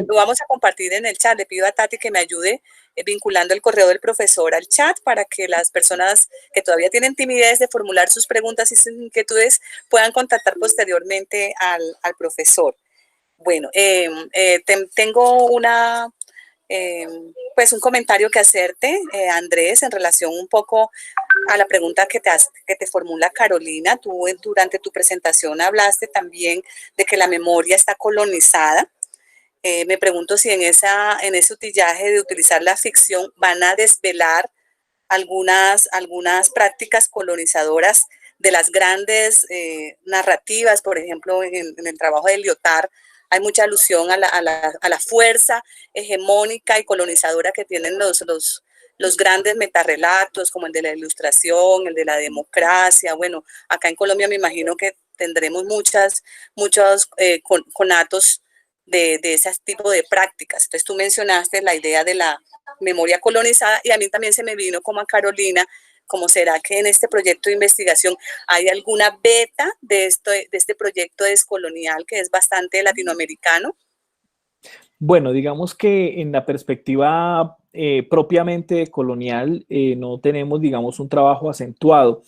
lo vamos a compartir en el chat. Le pido a Tati que me ayude vinculando el correo del profesor al chat para que las personas que todavía tienen timidez de formular sus preguntas y sus inquietudes puedan contactar posteriormente al profesor. Bueno, tengo pues un comentario que hacerte, Andrés, en relación un poco a la pregunta que te formula Carolina. Tú durante tu presentación hablaste también de que la memoria está colonizada. Me pregunto si en ese utillaje de utilizar la ficción van a desvelar algunas prácticas colonizadoras de las grandes narrativas. Por ejemplo, en el trabajo de Lyotard hay mucha alusión a la fuerza hegemónica y colonizadora que tienen los grandes metarrelatos, como el de la Ilustración, el de la democracia. Bueno, acá en Colombia me imagino que tendremos muchos conatos de ese tipo de prácticas. Entonces tú mencionaste la idea de la memoria colonizada y a mí también se me vino como a Carolina, como será que en este proyecto de investigación hay alguna beta de este proyecto descolonial que es bastante latinoamericano. Bueno, digamos que en la perspectiva propiamente colonial no tenemos, digamos, un trabajo acentuado.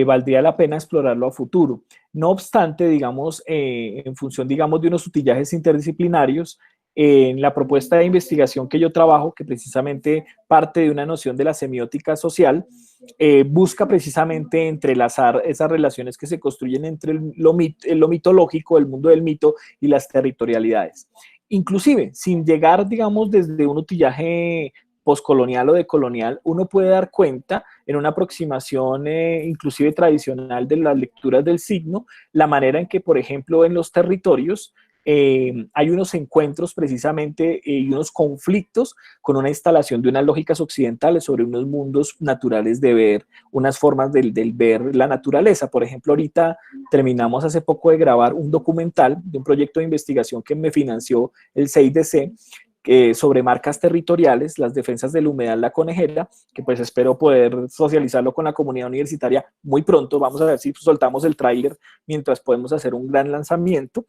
Valdría la pena explorarlo a futuro. No obstante, digamos, en función, digamos, de unos utillajes interdisciplinarios, en la propuesta de investigación que yo trabajo, que precisamente parte de una noción de la semiótica social, busca precisamente entrelazar esas relaciones que se construyen entre lo mitológico, el mundo del mito y las territorialidades. Inclusive, sin llegar, digamos, desde un utillaje poscolonial o decolonial, uno puede dar cuenta en una aproximación inclusive tradicional de las lecturas del signo, la manera en que, por ejemplo, en los territorios hay unos encuentros precisamente y unos conflictos con una instalación de unas lógicas occidentales sobre unos mundos naturales de ver, unas formas del ver la naturaleza. Por ejemplo, ahorita terminamos hace poco de grabar un documental de un proyecto de investigación que me financió el 6DC, sobre marcas territoriales, las defensas del humedal La Conejera, que pues espero poder socializarlo con la comunidad universitaria muy pronto. Vamos a ver si soltamos el tráiler mientras podemos hacer un gran lanzamiento,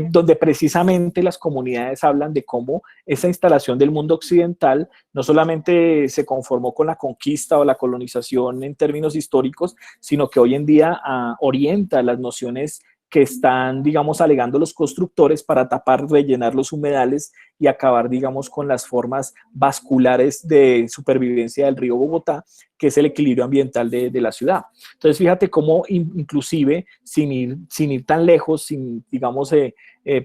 donde precisamente las comunidades hablan de cómo esa instalación del mundo occidental no solamente se conformó con la conquista o la colonización en términos históricos, sino que hoy en día orienta las nociones que están, digamos, alegando los constructores para tapar, rellenar los humedales y acabar, digamos, con las formas vasculares de supervivencia del río Bogotá, que es el equilibrio ambiental de la ciudad. Entonces, fíjate cómo inclusive, sin ir tan lejos, sin, digamos,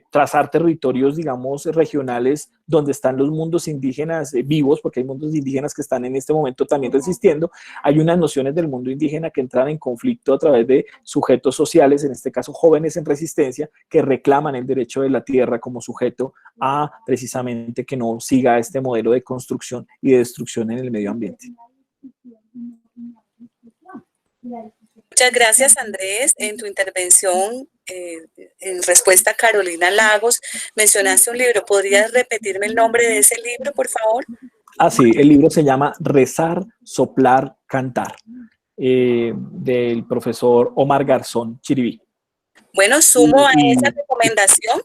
trazar territorios, digamos, regionales donde están los mundos indígenas vivos, porque hay mundos indígenas que están en este momento también resistiendo. Hay unas nociones del mundo indígena que entran en conflicto a través de sujetos sociales, en este caso jóvenes en resistencia, que reclaman el derecho de la tierra como sujeto a precisamente que no siga este modelo de construcción y de destrucción en el medio ambiente. Muchas gracias, Andrés. En tu intervención, en respuesta a Carolina Lagos, mencionaste un libro. ¿Podrías repetirme el nombre de ese libro, por favor? Ah, sí, el libro se llama Rezar, Soplar, Cantar, del profesor Omar Garzón Chiribí. Bueno, sumo a esa recomendación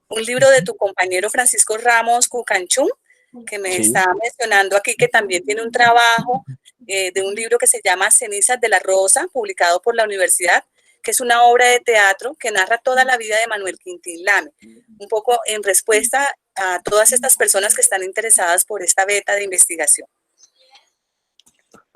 un libro de tu compañero Francisco Ramos Cucanchún, que me está mencionando aquí, que también tiene un trabajo de un libro que se llama Cenizas de la Rosa, publicado por la universidad, que es una obra de teatro que narra toda la vida de Manuel Quintín Lame, un poco en respuesta a todas estas personas que están interesadas por esta beta de investigación.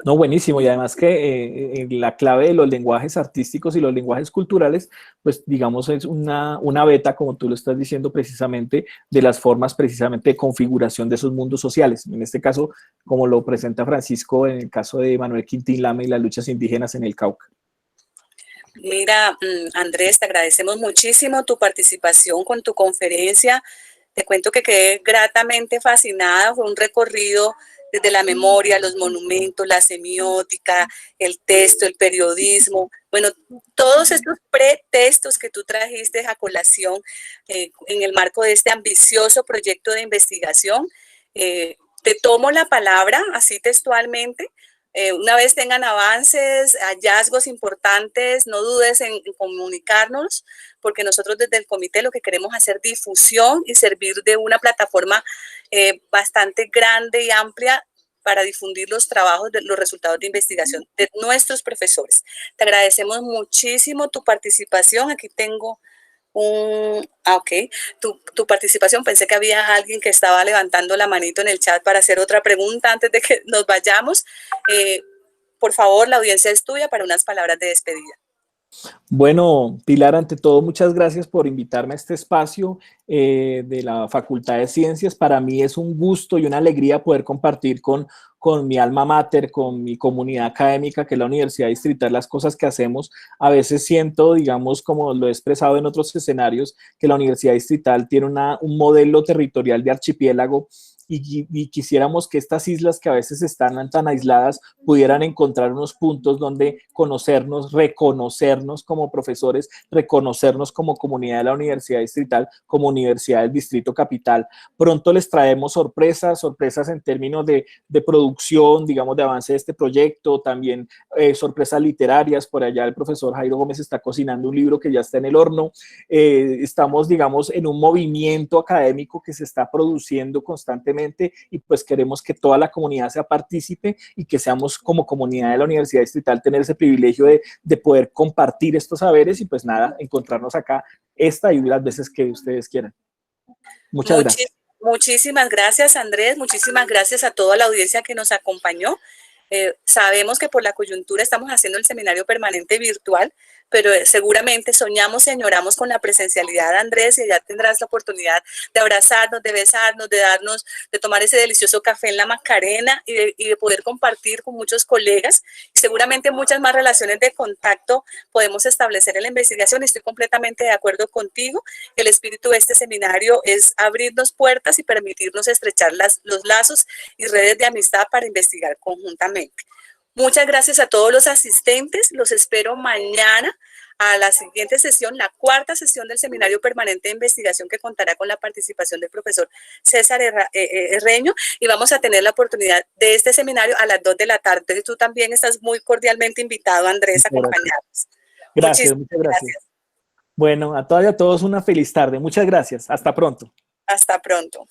No, buenísimo. Y además que la clave de los lenguajes artísticos y los lenguajes culturales, pues digamos es una beta, como tú lo estás diciendo precisamente, de las formas precisamente de configuración de esos mundos sociales. En este caso, como lo presenta Francisco, en el caso de Manuel Quintín Lame y las luchas indígenas en el Cauca. Mira, Andrés, te agradecemos muchísimo tu participación con tu conferencia. Te cuento que quedé gratamente fascinada. Fue un recorrido desde la memoria, los monumentos, la semiótica, el texto, el periodismo. Bueno, todos estos pretextos que tú trajiste a colación en el marco de este ambicioso proyecto de investigación. Te tomo la palabra, así textualmente. Una vez tengan avances, hallazgos importantes, no dudes en comunicarnos, porque nosotros desde el comité lo que queremos hacer es difusión y servir de una plataforma bastante grande y amplia para difundir los trabajos, los resultados de investigación de nuestros profesores. Te agradecemos muchísimo tu participación. Aquí tengo tu participación. Pensé que había alguien que estaba levantando la manito en el chat para hacer otra pregunta antes de que nos vayamos. Por favor, la audiencia es tuya para unas palabras de despedida. Bueno, Pilar, ante todo, muchas gracias por invitarme a este espacio de la Facultad de Ciencias. Para mí es un gusto y una alegría poder compartir con mi alma mater, con mi comunidad académica, que es la Universidad Distrital, las cosas que hacemos. A veces siento, digamos, como lo he expresado en otros escenarios, que la Universidad Distrital tiene un modelo territorial de archipiélago y quisiéramos que estas islas que a veces están tan aisladas pudieran encontrar unos puntos donde conocernos, reconocernos como profesores, reconocernos como comunidad de la Universidad Distrital, como Universidad del Distrito Capital. Pronto les traemos sorpresas en términos de producción, digamos, de avance de este proyecto, también sorpresas literarias. Por allá el profesor Jairo Gómez está cocinando un libro que ya está en el horno. Estamos, digamos, en un movimiento académico que se está produciendo constantemente y pues queremos que toda la comunidad sea partícipe y que seamos como comunidad de la Universidad Distrital tener ese privilegio de poder compartir estos saberes y pues nada, encontrarnos acá esta y las veces que ustedes quieran. Muchas gracias. Muchísimas gracias, Andrés. Muchísimas gracias a toda la audiencia que nos acompañó. Sabemos que por la coyuntura estamos haciendo el seminario permanente virtual, pero seguramente soñamos y añoramos con la presencialidad, Andrés, y ya tendrás la oportunidad de abrazarnos, de besarnos, de tomar ese delicioso café en la Macarena y de poder compartir con muchos colegas. Y seguramente muchas más relaciones de contacto podemos establecer en la investigación. Estoy completamente de acuerdo contigo. El espíritu de este seminario es abrirnos puertas y permitirnos estrechar los lazos y redes de amistad para investigar conjuntamente. Muchas gracias a todos los asistentes. Los espero mañana a la siguiente sesión, la cuarta sesión del Seminario Permanente de Investigación, que contará con la participación del profesor César Herreño, y vamos a tener la oportunidad de este seminario a las 2 de la tarde. Tú también estás muy cordialmente invitado, Andrés, a acompañarnos. Gracias, muchas gracias. Bueno, a todas y a todos una feliz tarde. Muchas gracias. Hasta pronto. Hasta pronto.